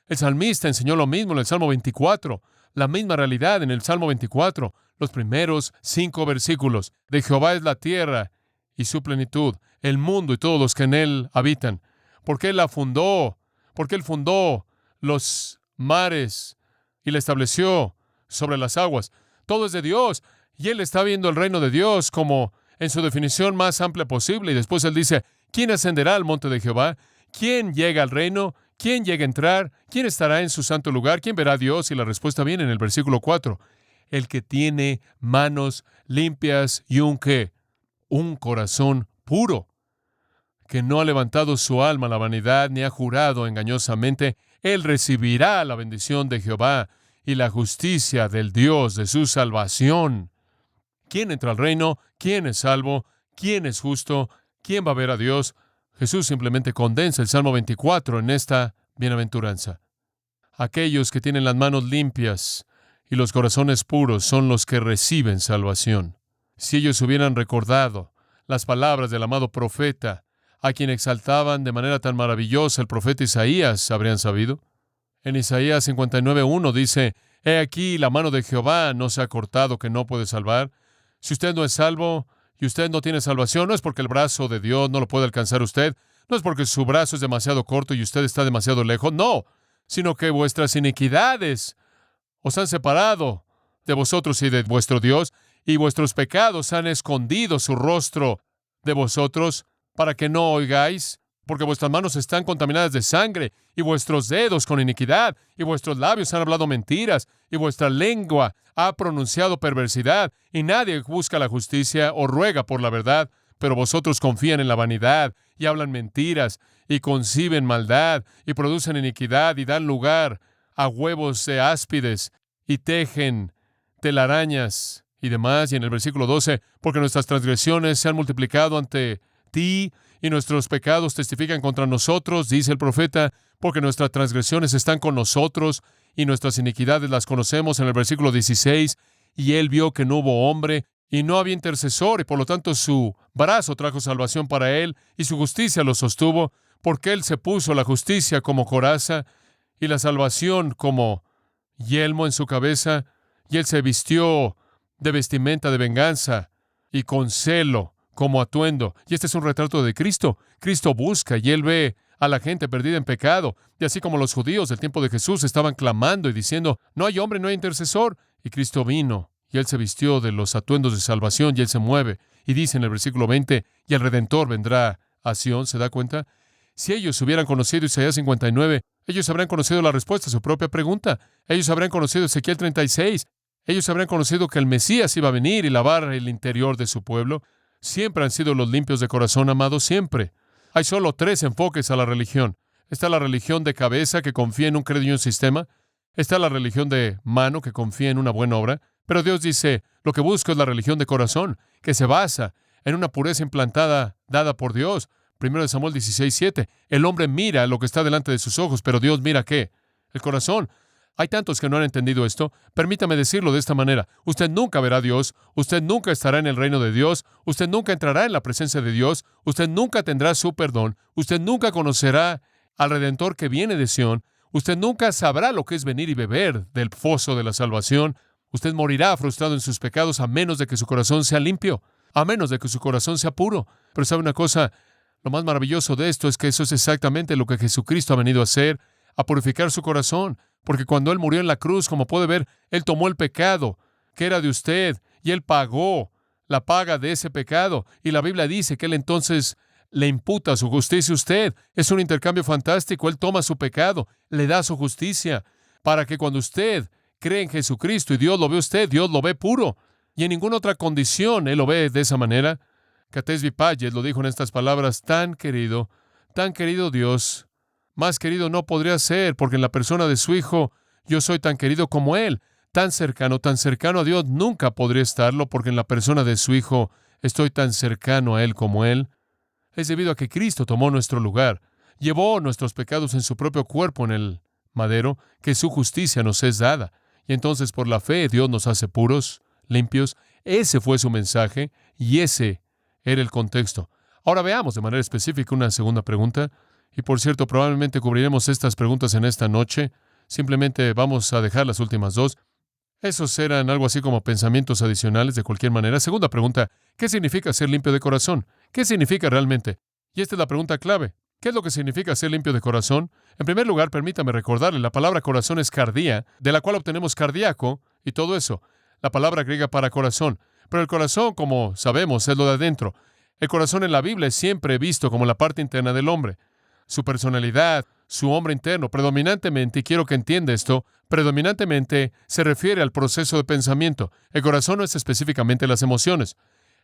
A: El salmista enseñó lo mismo en el Salmo 24, la misma realidad en el Salmo 24, los primeros 5 versículos. De Jehová es la tierra y su plenitud, el mundo y todos los que en él habitan. Porque él la fundó, porque él fundó los mares y la estableció sobre las aguas. Todo es de Dios. Y él está viendo el reino de Dios como en su definición más amplia posible. Y después él dice, ¿quién ascenderá al monte de Jehová? ¿Quién llega al reino? ¿Quién llega a entrar? ¿Quién estará en su santo lugar? ¿Quién verá a Dios? Y la respuesta viene en el versículo 4. El que tiene manos limpias y un ¿qué? Un corazón puro, que no ha levantado su alma a la vanidad ni ha jurado engañosamente, él recibirá la bendición de Jehová y la justicia del Dios de su salvación. ¿Quién entra al reino? ¿Quién es salvo? ¿Quién es justo? ¿Quién va a ver a Dios? Jesús simplemente condensa el Salmo 24 en esta bienaventuranza. Aquellos que tienen las manos limpias y los corazones puros son los que reciben salvación. Si ellos hubieran recordado las palabras del amado profeta, a quien exaltaban de manera tan maravillosa el profeta Isaías, habrían sabido. En Isaías 59:1 dice, he aquí la mano de Jehová no se ha cortado que no puede salvar. Si usted no es salvo y usted no tiene salvación, no es porque el brazo de Dios no lo puede alcanzar usted, no es porque su brazo es demasiado corto y usted está demasiado lejos, no, sino que vuestras iniquidades os han separado de vosotros y de vuestro Dios, y vuestros pecados han escondido su rostro de vosotros para que no oigáis, porque vuestras manos están contaminadas de sangre, y vuestros dedos con iniquidad, y vuestros labios han hablado mentiras, y vuestra lengua ha pronunciado perversidad, y nadie busca la justicia o ruega por la verdad, pero vosotros confían en la vanidad, y hablan mentiras, y conciben maldad, y producen iniquidad, y dan lugar a huevos de áspides, y tejen telarañas y demás. Y en el versículo 12, porque nuestras transgresiones se han multiplicado ante ti, y nuestros pecados testifican contra nosotros, dice el profeta, porque nuestras transgresiones están con nosotros, y nuestras iniquidades las conocemos. En el versículo 16, y él vio que no hubo hombre, y no había intercesor, y por lo tanto su brazo trajo salvación para él, y su justicia lo sostuvo, porque Él se puso la justicia como coraza y la salvación como yelmo en su cabeza, y Él se vistió de vestimenta de venganza y con celo como atuendo. Y este es un retrato de Cristo. Cristo busca y Él ve a la gente perdida en pecado. Y así como los judíos del tiempo de Jesús estaban clamando y diciendo, no hay hombre, no hay intercesor. Y Cristo vino y Él se vistió de los atuendos de salvación y Él se mueve. Y dice en el versículo 20, y el Redentor vendrá a Sión. ¿Se da cuenta? Si ellos hubieran conocido Isaías 59, ellos habrían conocido la respuesta a su propia pregunta. Ellos habrían conocido Ezequiel 36. Ellos habrían conocido que el Mesías iba a venir y lavar el interior de su pueblo. Siempre han sido los limpios de corazón, amados, siempre. Hay solo tres enfoques a la religión. Está la religión de cabeza, que confía en un credo y un sistema. Está la religión de mano, que confía en una buena obra. Pero Dios dice, lo que busco es la religión de corazón, que se basa en una pureza implantada, dada por Dios. 1 Samuel 16:7. El hombre mira lo que está delante de sus ojos, pero Dios mira ¿qué? El corazón. Hay tantos que no han entendido esto. Permítame decirlo de esta manera. Usted nunca verá a Dios. Usted nunca estará en el reino de Dios. Usted nunca entrará en la presencia de Dios. Usted nunca tendrá su perdón. Usted nunca conocerá al Redentor que viene de Sión. Usted nunca sabrá lo que es venir y beber del foso de la salvación. Usted morirá frustrado en sus pecados a menos de que su corazón sea limpio, a menos de que su corazón sea puro. Pero ¿sabe una cosa? Lo más maravilloso de esto es que eso es exactamente lo que Jesucristo ha venido a hacer, a purificar su corazón. Porque cuando Él murió en la cruz, como puede ver, Él tomó el pecado que era de usted y Él pagó la paga de ese pecado. Y la Biblia dice que Él entonces le imputa su justicia a usted. Es un intercambio fantástico. Él toma su pecado, le da su justicia, para que cuando usted cree en Jesucristo y Dios lo ve a usted, Dios lo ve puro. Y en ninguna otra condición Él lo ve de esa manera. Catesby Payet lo dijo en estas palabras, tan querido Dios, más querido no podría ser, porque en la persona de su Hijo yo soy tan querido como Él. Tan cercano a Dios nunca podría estarlo, porque en la persona de su Hijo estoy tan cercano a Él como Él. Es debido a que Cristo tomó nuestro lugar, llevó nuestros pecados en su propio cuerpo en el madero, que su justicia nos es dada. Y entonces por la fe Dios nos hace puros, limpios. Ese fue su mensaje y ese era el contexto. Ahora veamos de manera específica una segunda pregunta. Y por cierto, probablemente cubriremos estas preguntas en esta noche. Simplemente vamos a dejar las últimas dos. Esos eran algo así como pensamientos adicionales de cualquier manera. Segunda pregunta, ¿qué significa ser limpio de corazón? ¿Qué significa realmente? Y esta es la pregunta clave. ¿Qué es lo que significa ser limpio de corazón? En primer lugar, permítame recordarle, la palabra corazón es cardía, de la cual obtenemos cardíaco y todo eso. La palabra griega para corazón. Pero el corazón, como sabemos, es lo de adentro. El corazón en la Biblia es siempre visto como la parte interna del hombre. Su personalidad, su hombre interno, predominantemente, y quiero que entienda esto, predominantemente se refiere al proceso de pensamiento. El corazón no es específicamente las emociones.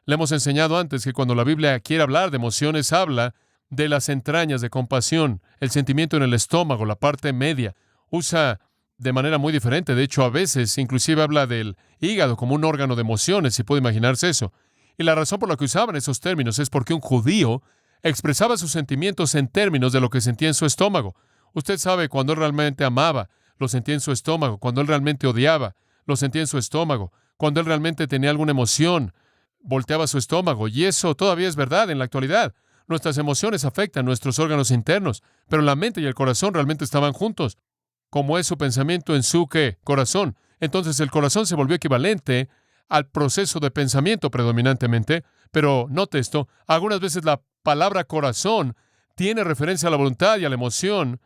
A: Le hemos enseñado antes que cuando la Biblia quiere hablar de emociones, habla de las entrañas de compasión, el sentimiento en el estómago, la parte media. Usa de manera muy diferente. De hecho, a veces inclusive habla del hígado como un órgano de emociones, si puede imaginarse eso. Y la razón por la que usaban esos términos es porque un judío expresaba sus sentimientos en términos de lo que sentía en su estómago. Usted sabe, cuando él realmente amaba, lo sentía en su estómago. Cuando él realmente odiaba, lo sentía en su estómago. Cuando él realmente tenía alguna emoción, volteaba su estómago. Y eso todavía es verdad en la actualidad. Nuestras emociones afectan nuestros órganos internos, pero la mente y el corazón realmente estaban juntos. Como es su pensamiento en su ¿qué? Corazón. Entonces el corazón se volvió equivalente al proceso de pensamiento predominantemente. Pero note esto, algunas veces la palabra corazón tiene referencia a la voluntad y a la emoción,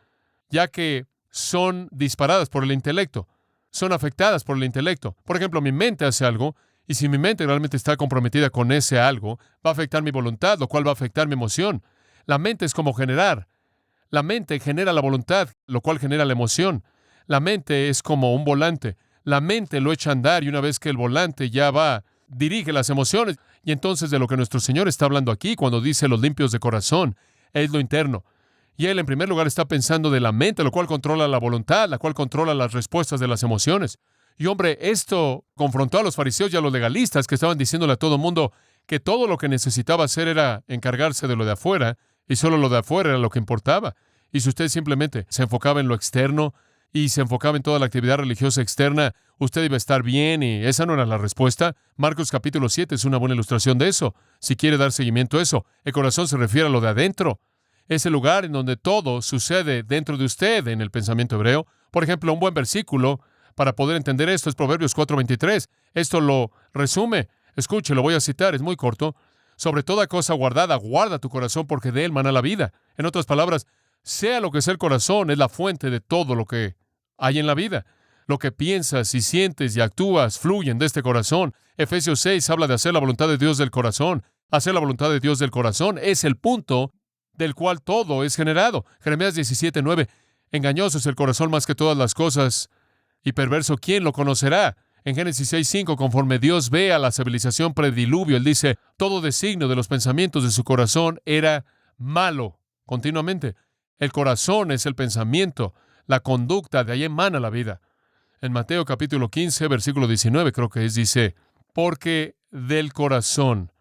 A: ya que son disparadas por el intelecto, son afectadas por el intelecto. Por ejemplo, mi mente hace algo, y si mi mente realmente está comprometida con ese algo, va a afectar mi voluntad, lo cual va a afectar mi emoción. La mente es como generar. La mente genera la voluntad, lo cual genera la emoción. La mente es como un volante. La mente lo echa a andar y una vez que el volante ya va, dirige las emociones. Y entonces de lo que nuestro Señor está hablando aquí cuando dice los limpios de corazón, es lo interno. Y Él en primer lugar está pensando de la mente, lo cual controla la voluntad, la cual controla las respuestas de las emociones. Y hombre, esto confrontó a los fariseos y a los legalistas que estaban diciéndole a todo el mundo que todo lo que necesitaba hacer era encargarse de lo de afuera y solo lo de afuera era lo que importaba. Y si usted simplemente se enfocaba en lo externo y se enfocaba en toda la actividad religiosa externa, usted iba a estar bien y esa no era la respuesta. Marcos capítulo 7 es una buena ilustración de eso. Si quiere dar seguimiento a eso, el corazón se refiere a lo de adentro. Es el lugar en donde todo sucede dentro de usted en el pensamiento hebreo. Por ejemplo, un buen versículo para poder entender esto es Proverbios 4:23. Esto lo resume. Escuche, lo voy a citar, es muy corto. Sobre toda cosa guardada, guarda tu corazón porque de él mana la vida. En otras palabras, sea lo que sea el corazón, es la fuente de todo lo que hay en la vida. Lo que piensas y sientes y actúas fluyen de este corazón. Efesios 6 habla de hacer la voluntad de Dios del corazón. Hacer la voluntad de Dios del corazón es el punto del cual todo es generado. Jeremías 17:9. Engañoso es el corazón más que todas las cosas, y perverso, ¿quién lo conocerá? En Génesis 6:5, conforme Dios ve a la civilización prediluvio, Él dice, todo designio de los pensamientos de su corazón era malo, continuamente. El corazón es el pensamiento, la conducta, de ahí emana la vida. En Mateo capítulo 15, versículo 19, creo que es, dice, porque del corazón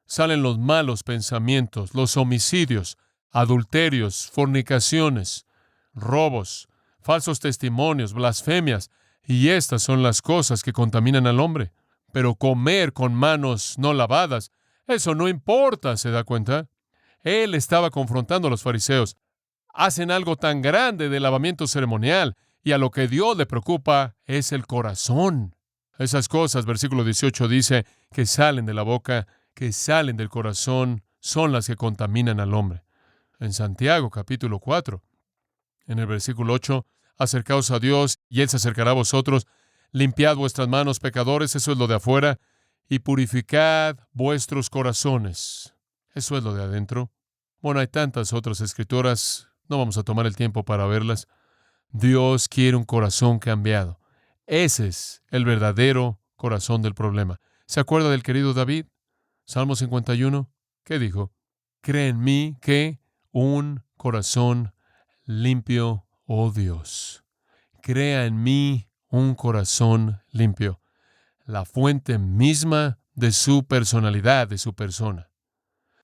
A: salen los malos pensamientos, los homicidios, adulterios, fornicaciones, robos, falsos testimonios, blasfemias, y estas son las cosas que contaminan al hombre. Pero comer con manos no lavadas, eso no importa, ¿se da cuenta? Él estaba confrontando a los fariseos. Hacen algo tan grande del lavamiento ceremonial, y a lo que Dios le preocupa es el corazón. Esas cosas, versículo 18 dice, que salen de la boca, que salen del corazón, son las que contaminan al hombre. En Santiago capítulo 4, en el versículo 8, acercaos a Dios y Él se acercará a vosotros. Limpiad vuestras manos, pecadores, eso es lo de afuera, y purificad vuestros corazones. Eso es lo de adentro. Bueno, hay tantas otras escrituras, no vamos a tomar el tiempo para verlas. Dios quiere un corazón cambiado. Ese es el verdadero corazón del problema. ¿Se acuerda del querido David? Salmo 51. ¿Qué dijo? Cree en mí que un corazón limpio, oh Dios. Crea en mí un corazón limpio. La fuente misma de su personalidad, de su persona.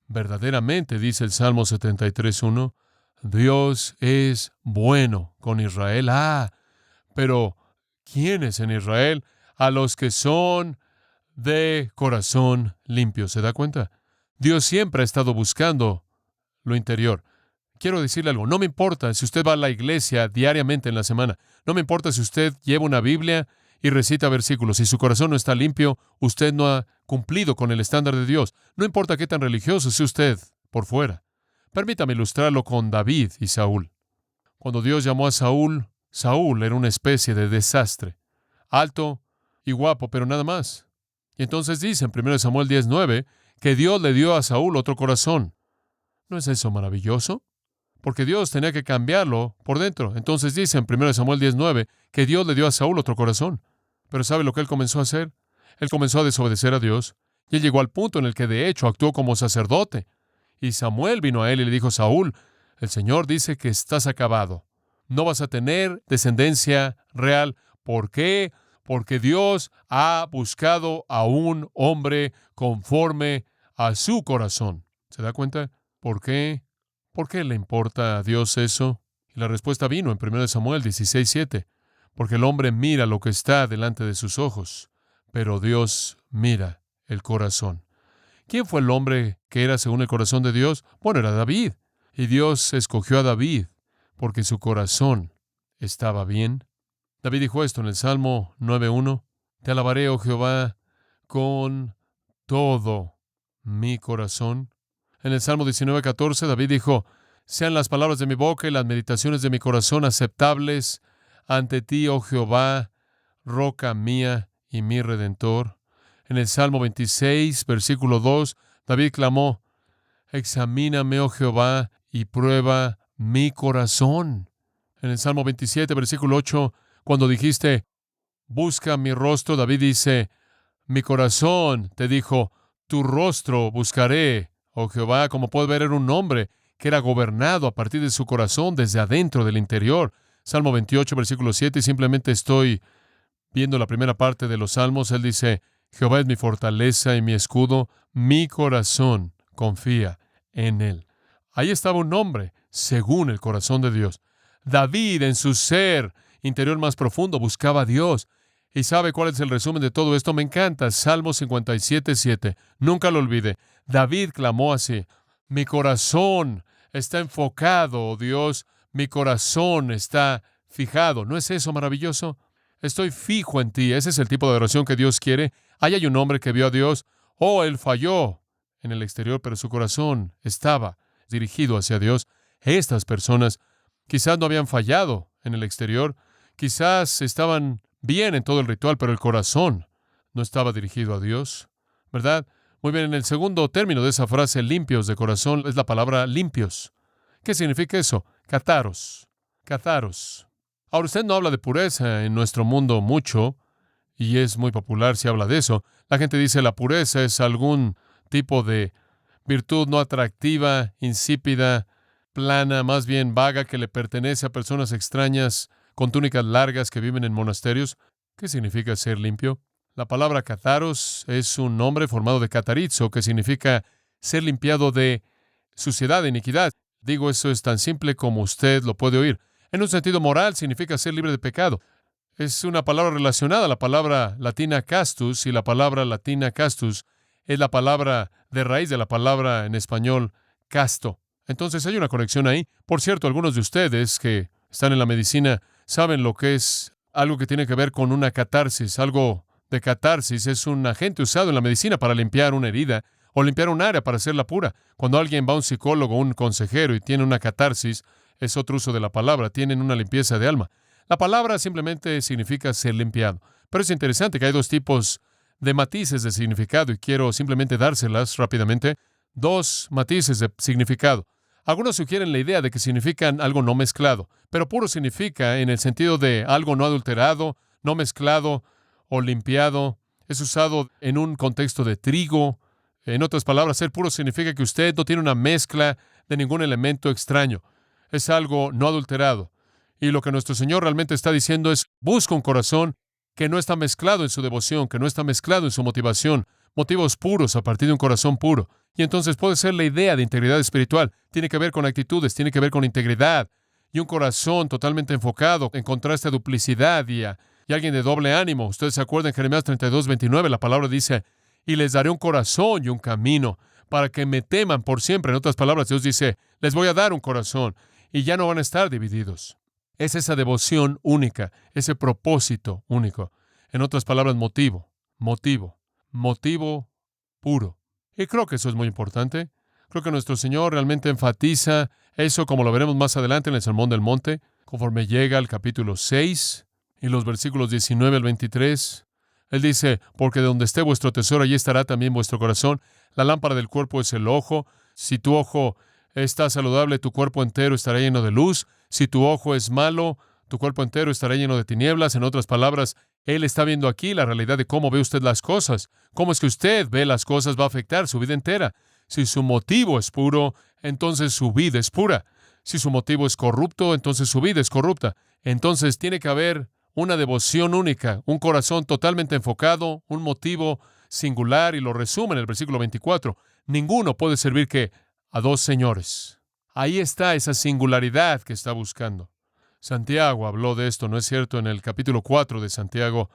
A: Verdaderamente, dice el Salmo 73:1, Dios es bueno con Israel. Pero ¿quiénes en Israel? A los que son de corazón limpio. ¿Se da cuenta? Dios siempre ha estado buscando lo interior. Quiero decirle algo, no me importa si usted va a la iglesia diariamente en la semana, no me importa si usted lleva una Biblia y recita versículos, si su corazón no está limpio, usted no ha cumplido con el estándar de Dios. No importa qué tan religioso sea usted por fuera. Permítame ilustrarlo con David y Saúl. Cuando Dios llamó a Saúl, Saúl era una especie de desastre, alto y guapo, pero nada más. Y entonces dice en 1 Samuel 10:9 que Dios le dio a Saúl otro corazón. ¿No es eso maravilloso? Porque Dios tenía que cambiarlo por dentro. Entonces dice en 1 Samuel 10:9 que Dios le dio a Saúl otro corazón. Pero ¿sabe lo que él comenzó a hacer? Él comenzó a desobedecer a Dios. Y él llegó al punto en el que de hecho actuó como sacerdote. Y Samuel vino a él y le dijo, Saúl, el Señor dice que estás acabado. No vas a tener descendencia real. ¿Por qué? Porque Dios ha buscado a un hombre conforme a su corazón. ¿Se da cuenta? ¿Por qué? ¿Por qué le importa a Dios eso? Y la respuesta vino en 1 Samuel 16:7. Porque el hombre mira lo que está delante de sus ojos, pero Dios mira el corazón. ¿Quién fue el hombre que era según el corazón de Dios? Bueno, era David. Y Dios escogió a David porque su corazón estaba bien. David dijo esto en el Salmo 9:1. Te alabaré, oh Jehová, con todo mi corazón. En el Salmo 19:14, David dijo, sean las palabras de mi boca y las meditaciones de mi corazón aceptables ante ti, oh Jehová, roca mía y mi redentor. En el Salmo 26, versículo 2, David clamó, examíname, oh Jehová, y prueba mi corazón. En el Salmo 27, versículo 8, cuando dijiste, busca mi rostro, David dice, mi corazón te dijo, tu rostro buscaré, oh Jehová. Como puede ver, era un hombre que era gobernado a partir de su corazón desde adentro del interior. Salmo 28, versículo 7, y simplemente estoy viendo la primera parte de los Salmos. Él dice, Jehová es mi fortaleza y mi escudo, mi corazón confía en Él. Ahí estaba un hombre según el corazón de Dios. David, en su ser interior más profundo, buscaba a Dios. ¿Y sabe cuál es el resumen de todo esto? Me encanta. Salmo 57:7. Nunca lo olvide. David clamó así, mi corazón está enfocado, oh Dios, mi corazón está fijado. ¿No es eso maravilloso? Estoy fijo en ti. Ese es el tipo de oración que Dios quiere. Ahí hay un hombre que vio a Dios. Oh, él falló en el exterior, pero su corazón estaba dirigido hacia Dios. Estas personas quizás no habían fallado en el exterior, quizás estaban bien en todo el ritual, pero el corazón no estaba dirigido a Dios, ¿verdad? Muy bien, en el segundo término de esa frase, limpios de corazón, es la palabra limpios. ¿Qué significa eso? Cataros. Cataros. Ahora, usted no habla de pureza en nuestro mundo mucho, y es muy popular si habla de eso. La gente dice la pureza es algún tipo de virtud no atractiva, insípida, plana, más bien vaga, que le pertenece a personas extrañas con túnicas largas que viven en monasterios. ¿Qué significa ser limpio? La palabra cataros es un nombre formado de catarizo, que significa ser limpiado de suciedad, de iniquidad. Digo, eso es tan simple como usted lo puede oír. En un sentido moral, significa ser libre de pecado. Es una palabra relacionada a la palabra latina castus, y la palabra latina castus es la palabra de raíz de la palabra en español casto. Entonces hay una conexión ahí. Por cierto, algunos de ustedes que están en la medicina saben lo que es algo que tiene que ver con una catarsis. Algo de catarsis es un agente usado en la medicina para limpiar una herida o limpiar un área para hacerla pura. Cuando alguien va a un psicólogo o un consejero y tiene una catarsis, es otro uso de la palabra, tienen una limpieza de alma. La palabra simplemente significa ser limpiado. Pero es interesante que hay dos tipos de matices de significado y quiero simplemente dárselas rápidamente. Dos matices de significado. Algunos sugieren la idea de que significan algo no mezclado, pero puro significa en el sentido de algo no adulterado, no mezclado o limpiado. Es usado en un contexto de trigo. En otras palabras, ser puro significa que usted no tiene una mezcla de ningún elemento extraño. Es algo no adulterado. Y lo que nuestro Señor realmente está diciendo es, busca un corazón que no está mezclado en su devoción, que no está mezclado en su motivación, motivos puros a partir de un corazón puro. Y entonces puede ser la idea de integridad espiritual. Tiene que ver con actitudes, tiene que ver con integridad. Y un corazón totalmente enfocado, en contraste a duplicidad y alguien de doble ánimo. Ustedes se acuerdan en Jeremías 32:29, la palabra dice, y les daré un corazón y un camino para que me teman por siempre. En otras palabras, Dios dice, les voy a dar un corazón y ya no van a estar divididos. Es esa devoción única, ese propósito único. En otras palabras, motivo puro. Y creo que eso es muy importante. Creo que nuestro Señor realmente enfatiza eso, como lo veremos más adelante en el Sermón del Monte, conforme llega al capítulo 6 y los versículos 19 al 23. Él dice, porque de donde esté vuestro tesoro, allí estará también vuestro corazón. La lámpara del cuerpo es el ojo. Si tu ojo está saludable, tu cuerpo entero estará lleno de luz. Si tu ojo es malo, tu cuerpo entero estará lleno de tinieblas. En otras palabras, Él está viendo aquí la realidad de cómo ve usted las cosas. Cómo es que usted ve las cosas va a afectar su vida entera. Si su motivo es puro, entonces su vida es pura. Si su motivo es corrupto, entonces su vida es corrupta. Entonces tiene que haber una devoción única, un corazón totalmente enfocado, un motivo singular, y lo resume en el versículo 24. Ninguno puede servir que a dos señores. Ahí está esa singularidad que está buscando. Santiago habló de esto, ¿no es cierto? En el capítulo 4 de Santiago,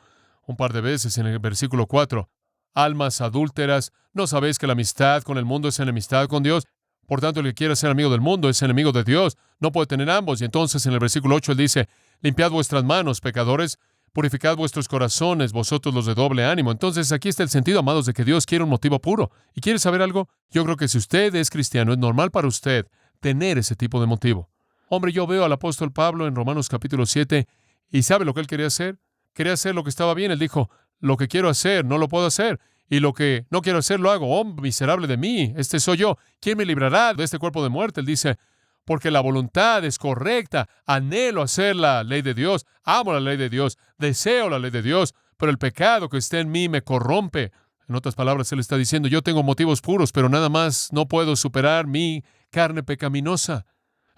A: un par de veces en el versículo 4. Almas adúlteras, ¿no sabéis que la amistad con el mundo es enemistad con Dios? Por tanto, el que quiera ser amigo del mundo es enemigo de Dios. No puede tener ambos. Y entonces en el versículo 8 él dice, limpiad vuestras manos, pecadores, purificad vuestros corazones, vosotros los de doble ánimo. Entonces aquí está el sentido, amados, de que Dios quiere un motivo puro. ¿Y quiere saber algo? Yo creo que si usted es cristiano, es normal para usted tener ese tipo de motivo. Hombre, yo veo al apóstol Pablo en Romanos capítulo 7, y ¿sabe lo que él quería hacer? Quería hacer lo que estaba bien. Él dijo, lo que quiero hacer, no lo puedo hacer. Y lo que no quiero hacer, lo hago. Oh, miserable de mí, este soy yo. ¿Quién me librará de este cuerpo de muerte? Él dice, porque la voluntad es correcta. Anhelo hacer la ley de Dios. Amo la ley de Dios. Deseo la ley de Dios. Pero el pecado que está en mí me corrompe. En otras palabras, él está diciendo, yo tengo motivos puros, pero nada más no puedo superar mi carne pecaminosa.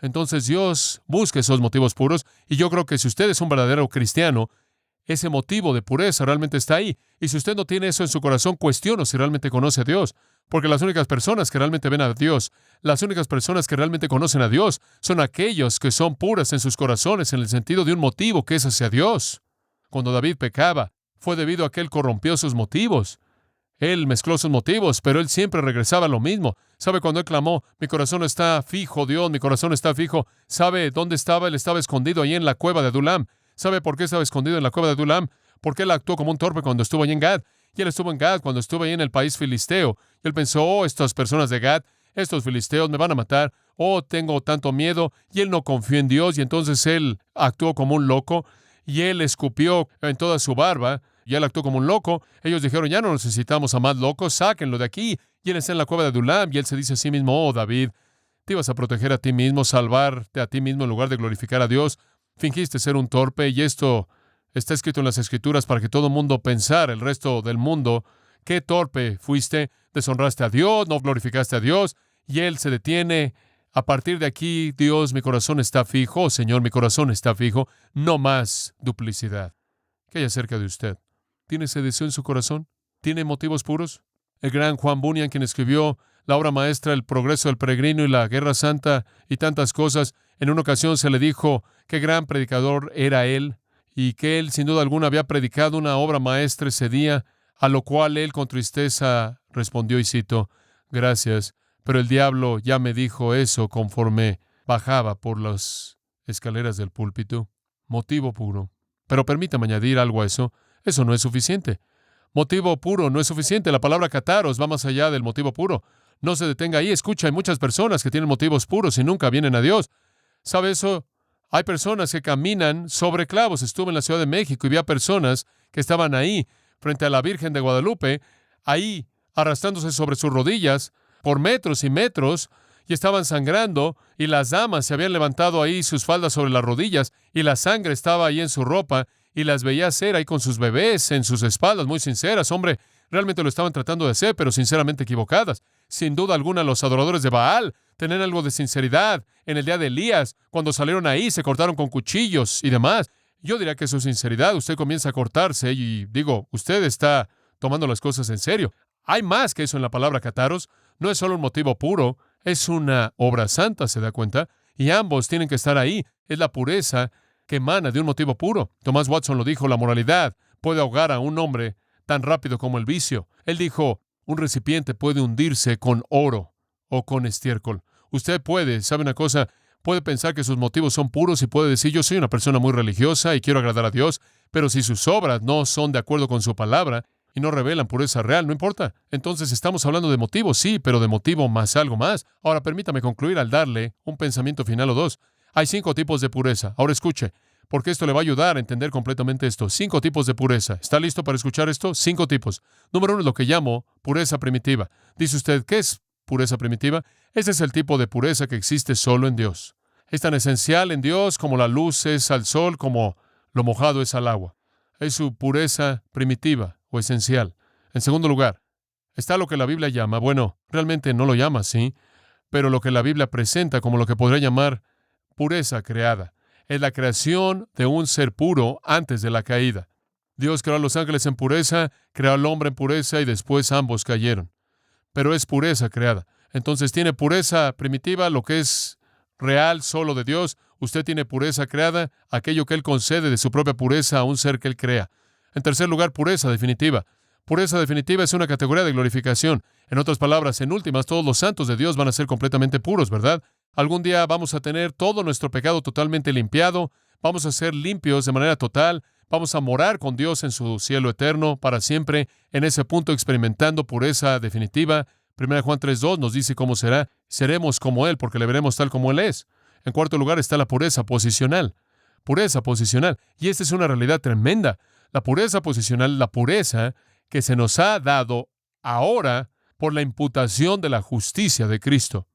A: Entonces Dios busca esos motivos puros. Y yo creo que si usted es un verdadero cristiano, ese motivo de pureza realmente está ahí. Y si usted no tiene eso en su corazón, cuestiono si realmente conoce a Dios. Porque las únicas personas que realmente ven a Dios, las únicas personas que realmente conocen a Dios, son aquellos que son puras en sus corazones, en el sentido de un motivo que es hacia Dios. Cuando David pecaba, fue debido a que él corrompió sus motivos. Él mezcló sus motivos, pero él siempre regresaba a lo mismo. ¿Sabe cuando él clamó, mi corazón está fijo, Dios, mi corazón está fijo? ¿Sabe dónde estaba? Él estaba escondido ahí en la cueva de Adulam. ¿Sabe por qué estaba escondido en la cueva de Adulam? Porque él actuó como un torpe cuando estuvo allí en Gad. Y él estuvo en Gad cuando estuvo ahí en el país filisteo. Y él pensó, oh, estas personas de Gad, estos filisteos me van a matar. Oh, tengo tanto miedo. Y él no confió en Dios, y entonces él actuó como un loco. Y él escupió en toda su barba. Y él actuó como un loco. Ellos dijeron, ya no necesitamos a más locos, sáquenlo de aquí. Y él está en la cueva de Adulam, y él se dice a sí mismo, oh, David, te ibas a proteger a ti mismo, salvarte a ti mismo en lugar de glorificar a Dios. Fingiste ser un torpe, y esto está escrito en las Escrituras para que todo el mundo pensara, el resto del mundo, qué torpe fuiste, deshonraste a Dios, no glorificaste a Dios, y él se detiene. A partir de aquí, Dios, mi corazón está fijo, oh, Señor, mi corazón está fijo, no más duplicidad. ¿Qué hay acerca de usted? ¿Tiene ese deseo en su corazón? ¿Tiene motivos puros? El gran Juan Bunyan, quien escribió la obra maestra El progreso del peregrino y la Guerra Santa y tantas cosas, en una ocasión se le dijo qué gran predicador era él y que él sin duda alguna había predicado una obra maestra ese día, a lo cual él con tristeza respondió y cito, gracias, pero el diablo ya me dijo eso conforme bajaba por las escaleras del púlpito. Motivo puro. Pero permítame añadir algo a eso. Eso no es suficiente. Motivo puro no es suficiente. La palabra kataros va más allá del motivo puro. No se detenga ahí. Escucha, hay muchas personas que tienen motivos puros y nunca vienen a Dios. ¿Sabe eso? Hay personas que caminan sobre clavos. Estuve en la Ciudad de México y vi a personas que estaban ahí, frente a la Virgen de Guadalupe, ahí arrastrándose sobre sus rodillas por metros y metros, y estaban sangrando, y las damas se habían levantado ahí sus faldas sobre las rodillas, y la sangre estaba ahí en su ropa, y las veía hacer ahí con sus bebés en sus espaldas, muy sinceras. Hombre, realmente lo estaban tratando de hacer, pero sinceramente equivocadas. Sin duda alguna, los adoradores de Baal tenían algo de sinceridad. En el día de Elías, cuando salieron ahí, se cortaron con cuchillos y demás. Yo diría que eso es sinceridad. Usted comienza a cortarse y digo, usted está tomando las cosas en serio. Hay más que eso en la palabra kataros. No es solo un motivo puro, es una obra santa, ¿se da cuenta? Y ambos tienen que estar ahí. Es la pureza que emana de un motivo puro. Thomas Watson lo dijo, la moralidad puede ahogar a un hombre tan rápido como el vicio. Él dijo, un recipiente puede hundirse con oro o con estiércol. Usted puede, ¿sabe una cosa? Puede pensar que sus motivos son puros y puede decir, yo soy una persona muy religiosa y quiero agradar a Dios, pero si sus obras no son de acuerdo con su palabra y no revelan pureza real, no importa. Entonces estamos hablando de motivo, sí, pero de motivo más algo más. Ahora permítame concluir al darle un pensamiento final o dos. Hay 5 tipos de pureza. Ahora escuche, porque esto le va a ayudar a entender completamente esto. 5 tipos de pureza. ¿Está listo para escuchar esto? 5 tipos. Número 1 es lo que llamo pureza primitiva. Dice usted, ¿qué es pureza primitiva? Este es el tipo de pureza que existe solo en Dios. Es tan esencial en Dios como la luz es al sol, como lo mojado es al agua. Es su pureza primitiva o esencial. En segundo lugar, está lo que la Biblia llama, bueno, realmente no lo llama así, pero lo que la Biblia presenta como lo que podría llamar pureza creada. Es la creación de un ser puro antes de la caída. Dios creó a los ángeles en pureza, creó al hombre en pureza y después ambos cayeron. Pero es pureza creada. Entonces tiene pureza primitiva, lo que es real solo de Dios. Usted tiene pureza creada, aquello que Él concede de su propia pureza a un ser que Él crea. En tercer lugar, pureza definitiva. Pureza definitiva es una categoría de glorificación. En otras palabras, en últimas, todos los santos de Dios van a ser completamente puros, ¿verdad? Algún día vamos a tener todo nuestro pecado totalmente limpiado, vamos a ser limpios de manera total, vamos a morar con Dios en su cielo eterno para siempre, en ese punto experimentando pureza definitiva. 1 Juan 3:2 nos dice cómo será. Seremos como Él porque le veremos tal como Él es. En cuarto lugar está la pureza posicional. Pureza posicional. Y esta es una realidad tremenda. La pureza posicional, la pureza que se nos ha dado ahora por la imputación de la justicia de Cristo.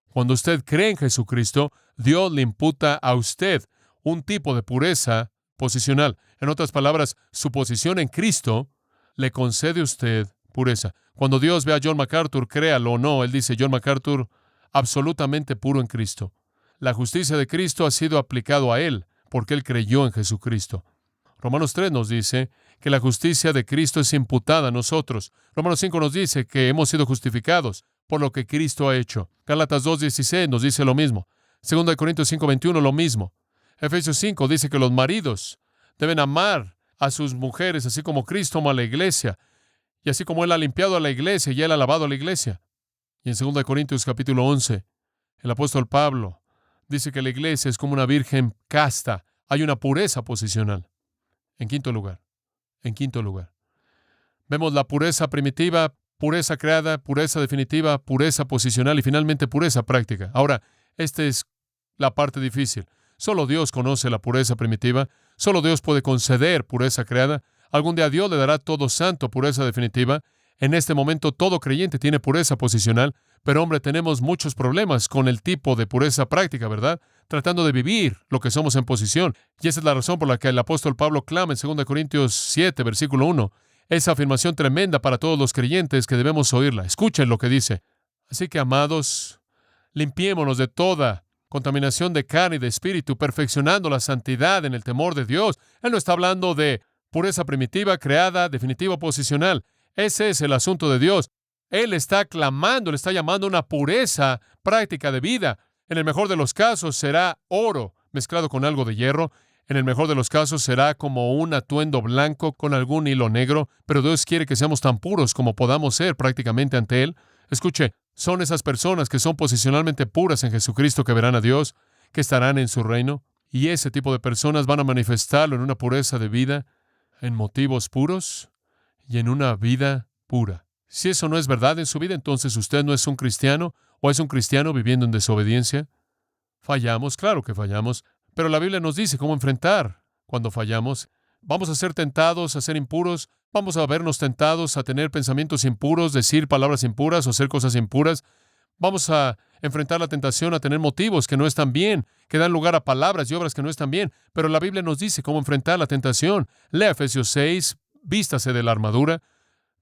A: Cuando usted cree en Jesucristo, Dios le imputa a usted un tipo de pureza posicional. En otras palabras, su posición en Cristo le concede a usted pureza. Cuando Dios ve a John MacArthur, créalo o no, Él dice, John MacArthur, absolutamente puro en Cristo. La justicia de Cristo ha sido aplicado a Él, porque Él creyó en Jesucristo. Romanos 3 nos dice que la justicia de Cristo es imputada a nosotros. Romanos 5 nos dice que hemos sido justificados por lo que Cristo ha hecho. Gálatas 2:16 nos dice lo mismo. 2 Corintios 5:21 lo mismo. Efesios 5 dice que los maridos deben amar a sus mujeres, así como Cristo ama a la iglesia. Y así como Él ha limpiado a la iglesia y Él ha lavado a la iglesia. Y en 2 Corintios capítulo 11, el apóstol Pablo dice que la iglesia es como una virgen casta. Hay una pureza posicional. En quinto lugar, vemos la pureza primitiva, pureza creada, pureza definitiva, pureza posicional y finalmente pureza práctica. Ahora, esta es la parte difícil. Solo Dios conoce la pureza primitiva. Solo Dios puede conceder pureza creada. Algún día Dios le dará todo santo pureza definitiva. En este momento todo creyente tiene pureza posicional, pero hombre, tenemos muchos problemas con el tipo de pureza práctica, ¿verdad? Tratando de vivir lo que somos en posición. Y esa es la razón por la que el apóstol Pablo clama en 2 Corintios 7, versículo 1. Esa afirmación tremenda para todos los creyentes que debemos oírla. Escuchen lo que dice. Así que, amados, limpiémonos de toda contaminación de carne y de espíritu, perfeccionando la santidad en el temor de Dios. Él no está hablando de pureza primitiva, creada, definitiva o posicional. Ese es el asunto de Dios. Él está clamando, le está llamando a una pureza práctica de vida. En el mejor de los casos será oro mezclado con algo de hierro. En el mejor de los casos será como un atuendo blanco con algún hilo negro, pero Dios quiere que seamos tan puros como podamos ser prácticamente ante Él. Escuche, son esas personas que son posicionalmente puras en Jesucristo que verán a Dios, que estarán en su reino, y ese tipo de personas van a manifestarlo en una pureza de vida, en motivos puros y en una vida pura. Si eso no es verdad en su vida, entonces usted no es un cristiano o es un cristiano viviendo en desobediencia. Fallamos, claro que fallamos, pero la Biblia nos dice cómo enfrentar cuando fallamos. Vamos a ser tentados a ser impuros, vamos a vernos tentados a tener pensamientos impuros, decir palabras impuras o hacer cosas impuras. Vamos a enfrentar la tentación a tener motivos que no están bien, que dan lugar a palabras y obras que no están bien, pero la Biblia nos dice cómo enfrentar la tentación. Lea Efesios 6, vístase de la armadura.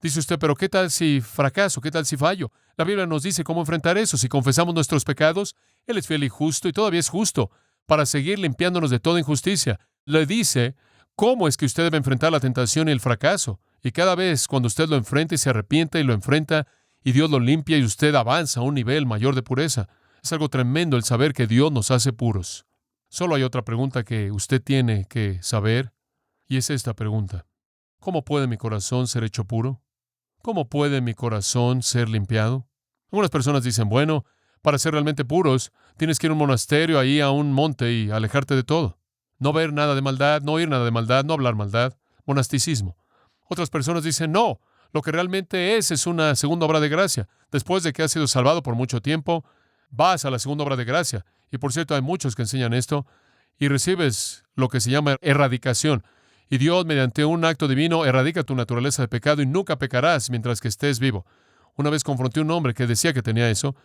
A: Dice usted, pero ¿qué tal si fracaso? ¿Qué tal si fallo? La Biblia nos dice cómo enfrentar eso. Si confesamos nuestros pecados, Él es fiel y justo, y todavía es justo, para seguir limpiándonos de toda injusticia. Le dice cómo es que usted debe enfrentar la tentación y el fracaso. Y cada vez cuando usted lo enfrenta y se arrepiente y lo enfrenta, y Dios lo limpia y usted avanza a un nivel mayor de pureza. Es algo tremendo el saber que Dios nos hace puros. Solo hay otra pregunta que usted tiene que saber, y es esta pregunta. ¿Cómo puede mi corazón ser hecho puro? ¿Cómo puede mi corazón ser limpiado? Algunas personas dicen, bueno, para ser realmente puros, tienes que ir a un monasterio, ahí a un monte y alejarte de todo. No ver nada de maldad, no oír nada de maldad, no hablar maldad. Monasticismo. Otras personas dicen, no, lo que realmente es una segunda obra de gracia. Después de que has sido salvado por mucho tiempo, vas a la segunda obra de gracia. Y por cierto, hay muchos que enseñan esto, y recibes lo que se llama erradicación. Y Dios, mediante un acto divino, erradica tu naturaleza de pecado y nunca pecarás mientras que estés vivo. Una vez confronté a un hombre que decía que tenía eso.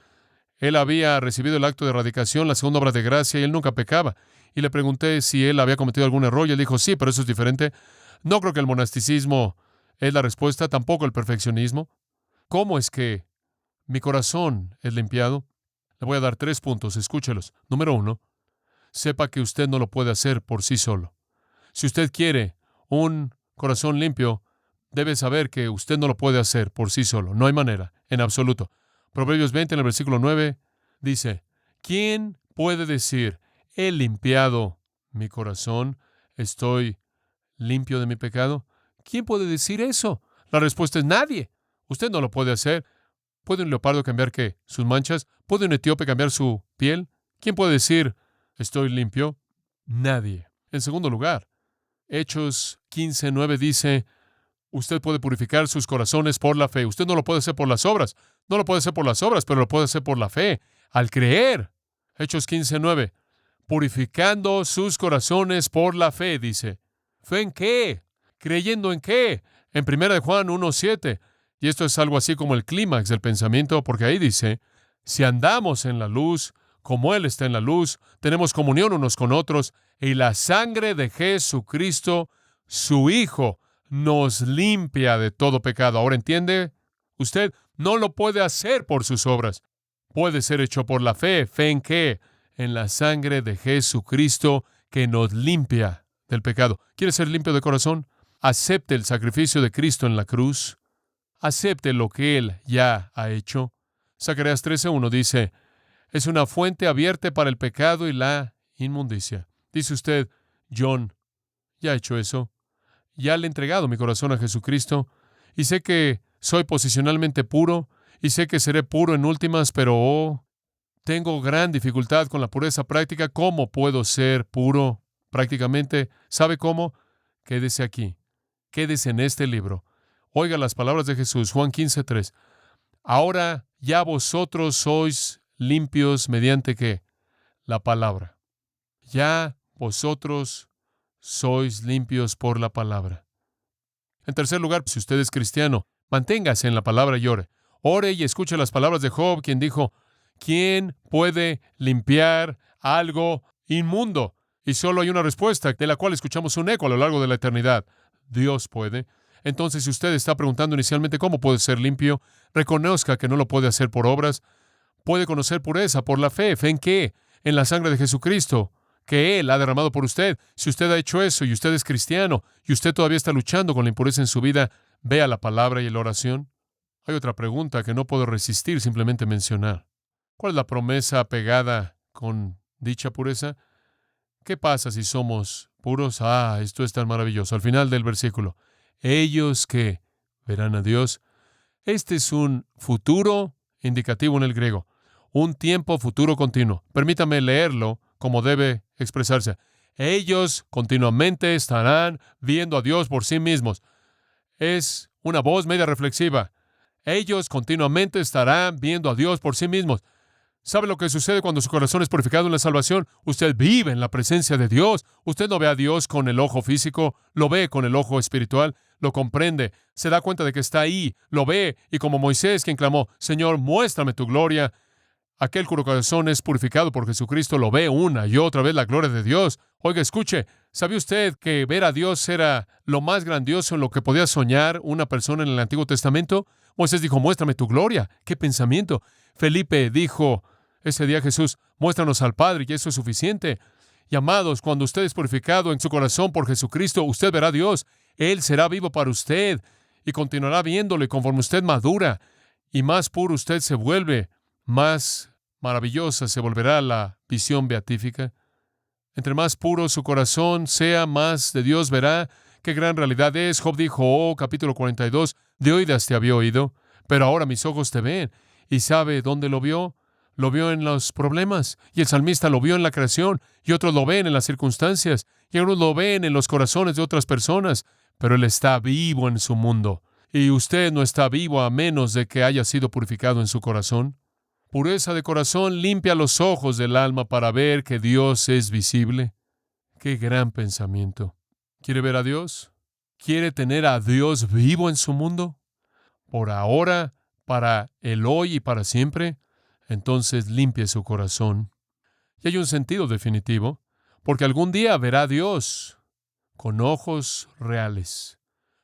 A: Él había recibido el acto de erradicación, la segunda obra de gracia, y él nunca pecaba. Y le pregunté si él había cometido algún error, y él dijo, sí, pero eso es diferente. No creo que el monasticismo es la respuesta, tampoco el perfeccionismo. ¿Cómo es que mi corazón es limpiado? Le voy a dar 3 puntos, escúchelos. Número 1, sepa que usted no lo puede hacer por sí solo. Si usted quiere un corazón limpio, debe saber que usted no lo puede hacer por sí solo. No hay manera, en absoluto. Proverbios 20, en el versículo 9, dice, ¿quién puede decir, he limpiado mi corazón, estoy limpio de mi pecado? ¿Quién puede decir eso? La respuesta es nadie. Usted no lo puede hacer. ¿Puede un leopardo cambiar qué? ¿Sus manchas? ¿Puede un etíope cambiar su piel? ¿Quién puede decir, estoy limpio? Nadie. En segundo lugar, Hechos 15:9 dice, usted puede purificar sus corazones por la fe. Usted no lo puede hacer por las obras. No lo puede hacer por las obras, pero lo puede hacer por la fe, al creer. Hechos 15:9, purificando sus corazones por la fe, dice. ¿Fe en qué? ¿Creyendo en qué? En 1 Juan 1:7. Y esto es algo así como el clímax del pensamiento, porque ahí dice, si andamos en la luz, como Él está en la luz, tenemos comunión unos con otros, y la sangre de Jesucristo, su Hijo, nos limpia de todo pecado. Ahora entiende, usted no lo puede hacer por sus obras. Puede ser hecho por la fe. ¿Fe en qué? En la sangre de Jesucristo que nos limpia del pecado. ¿Quiere ser limpio de corazón? Acepte el sacrificio de Cristo en la cruz. Acepte lo que Él ya ha hecho. Zacarías 13:1 dice, es una fuente abierta para el pecado y la inmundicia. Dice usted, John, ya he hecho eso. Ya le he entregado mi corazón a Jesucristo. y sé que soy posicionalmente puro, y sé que seré puro en últimas, pero tengo gran dificultad con la pureza práctica. ¿Cómo puedo ser puro prácticamente? ¿Sabe cómo? Quédese aquí. Quédese en este libro. Oiga las palabras de Jesús, Juan 15:3. Ahora ya vosotros sois limpios mediante ¿qué? La palabra. Ya vosotros sois limpios por la palabra. En tercer lugar, si usted es cristiano, manténgase en la palabra y ore. Ore y escuche las palabras de Job, quien dijo, ¿quién puede limpiar algo inmundo? Y solo hay una respuesta, de la cual escuchamos un eco a lo largo de la eternidad. Dios puede. Entonces, si usted está preguntando inicialmente cómo puede ser limpio, reconozca que no lo puede hacer por obras. Puede conocer pureza por la fe. ¿Fe en qué? En la sangre de Jesucristo, que Él ha derramado por usted. Si usted ha hecho eso y usted es cristiano y usted todavía está luchando con la impureza en su vida, vea la palabra y la oración. Hay otra pregunta que no puedo resistir simplemente mencionar. ¿Cuál es la promesa pegada con dicha pureza? ¿Qué pasa si somos puros? Esto es tan maravilloso. Al final del versículo, ellos que verán a Dios. Este es un futuro indicativo en el griego, un tiempo futuro continuo. Permítame leerlo como debe expresarse. Ellos continuamente estarán viendo a Dios por sí mismos. Es una voz media reflexiva. Ellos continuamente estarán viendo a Dios por sí mismos. ¿Sabe lo que sucede cuando su corazón es purificado en la salvación? Usted vive en la presencia de Dios. Usted no ve a Dios con el ojo físico, lo ve con el ojo espiritual, lo comprende, se da cuenta de que está ahí, lo ve, y como Moisés quien clamó, Señor, muéstrame tu gloria, aquel cuyo corazón es purificado por Jesucristo lo ve una y otra vez la gloria de Dios. Oiga, escuche, ¿sabe usted que ver a Dios era lo más grandioso en lo que podía soñar una persona en el Antiguo Testamento? Moisés dijo, muéstrame tu gloria. ¡Qué pensamiento! Felipe dijo ese día a Jesús, muéstranos al Padre y eso es suficiente. Y amados, cuando usted es purificado en su corazón por Jesucristo, usted verá a Dios. Él será vivo para usted y continuará viéndole conforme usted madura y más puro usted se vuelve, más maravillosa se volverá la visión beatífica. Entre más puro su corazón sea, más de Dios verá. Qué gran realidad es. Job dijo, capítulo 42, de oídas te había oído, pero ahora mis ojos te ven. ¿Y sabe dónde lo vio? Lo vio en los problemas, y el salmista lo vio en la creación, y otros lo ven en las circunstancias, y otros lo ven en los corazones de otras personas, pero Él está vivo en su mundo, y usted no está vivo a menos de que haya sido purificado en su corazón. Pureza de corazón limpia los ojos del alma para ver que Dios es visible. ¡Qué gran pensamiento! ¿Quiere ver a Dios? ¿Quiere tener a Dios vivo en su mundo? Por ahora, para el hoy y para siempre. Entonces limpie su corazón. Y hay un sentido definitivo, porque algún día verá a Dios con ojos reales.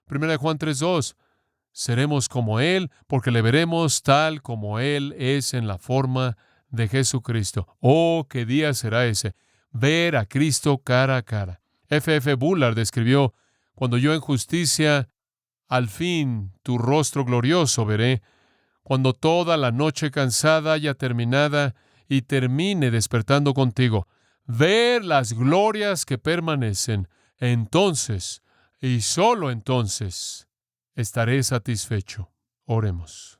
A: 1 Juan 3:2. Seremos como Él, porque le veremos tal como Él es en la forma de Jesucristo. ¡Oh, qué día será ese! Ver a Cristo cara a cara. F. Bullard describió, cuando yo en justicia, al fin tu rostro glorioso veré, cuando toda la noche cansada haya terminada y termine despertando contigo. Ver las glorias que permanecen. Entonces, y solo entonces, estaré satisfecho. Oremos.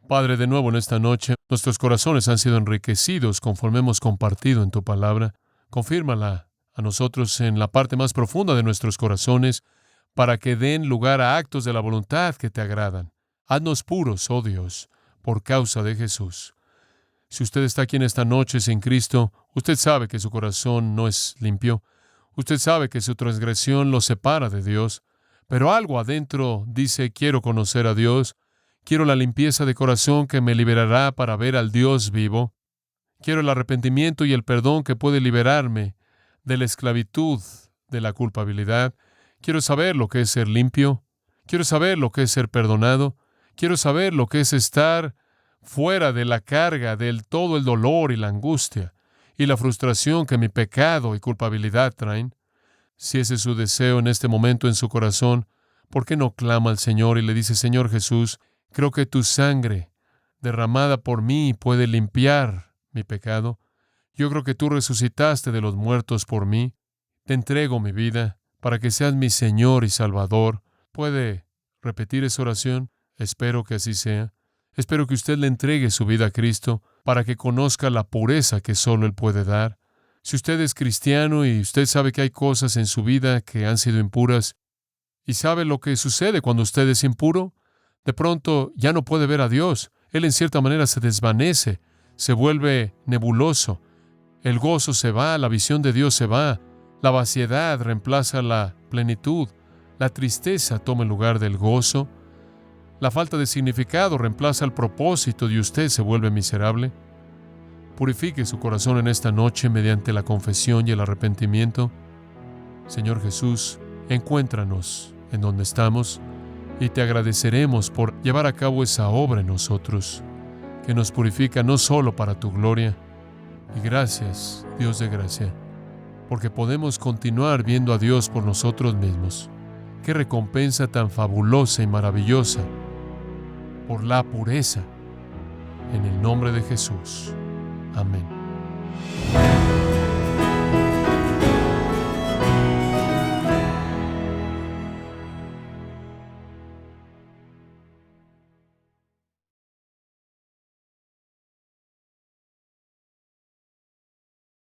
A: Padre, de nuevo en esta noche, nuestros corazones han sido enriquecidos conforme hemos compartido en tu palabra. Confírmala a nosotros en la parte más profunda de nuestros corazones para que den lugar a actos de la voluntad que te agradan. Haznos puros, oh Dios, por causa de Jesús. Si usted está aquí en esta noche sin Cristo, usted sabe que su corazón no es limpio. Usted sabe que su transgresión lo separa de Dios. Pero algo adentro dice, quiero conocer a Dios, quiero la limpieza de corazón que me liberará para ver al Dios vivo, quiero el arrepentimiento y el perdón que puede liberarme de la esclavitud, de la culpabilidad, quiero saber lo que es ser limpio, quiero saber lo que es ser perdonado, quiero saber lo que es estar fuera de la carga del todo el dolor y la angustia y la frustración que mi pecado y culpabilidad traen. Si ese es su deseo en este momento en su corazón, ¿por qué no clama al Señor y le dice, Señor Jesús, creo que tu sangre derramada por mí puede limpiar mi pecado? Yo creo que tú resucitaste de los muertos por mí. Te entrego mi vida para que seas mi Señor y Salvador. ¿Puede repetir esa oración? Espero que así sea. Espero que usted le entregue su vida a Cristo para que conozca la pureza que solo Él puede dar. Si usted es cristiano y usted sabe que hay cosas en su vida que han sido impuras y sabe lo que sucede cuando usted es impuro, de pronto ya no puede ver a Dios. Él en cierta manera se desvanece, se vuelve nebuloso. El gozo se va, la visión de Dios se va, la vaciedad reemplaza la plenitud, la tristeza toma el lugar del gozo, la falta de significado reemplaza el propósito y usted se vuelve miserable. Purifique su corazón en esta noche mediante la confesión y el arrepentimiento. Señor Jesús, encuéntranos en donde estamos y te agradeceremos por llevar a cabo esa obra en nosotros, que nos purifica no solo para tu gloria. Y gracias, Dios de gracia, porque podemos continuar viendo a Dios por nosotros mismos. Qué recompensa tan fabulosa y maravillosa por la pureza. En el nombre de Jesús. Amén.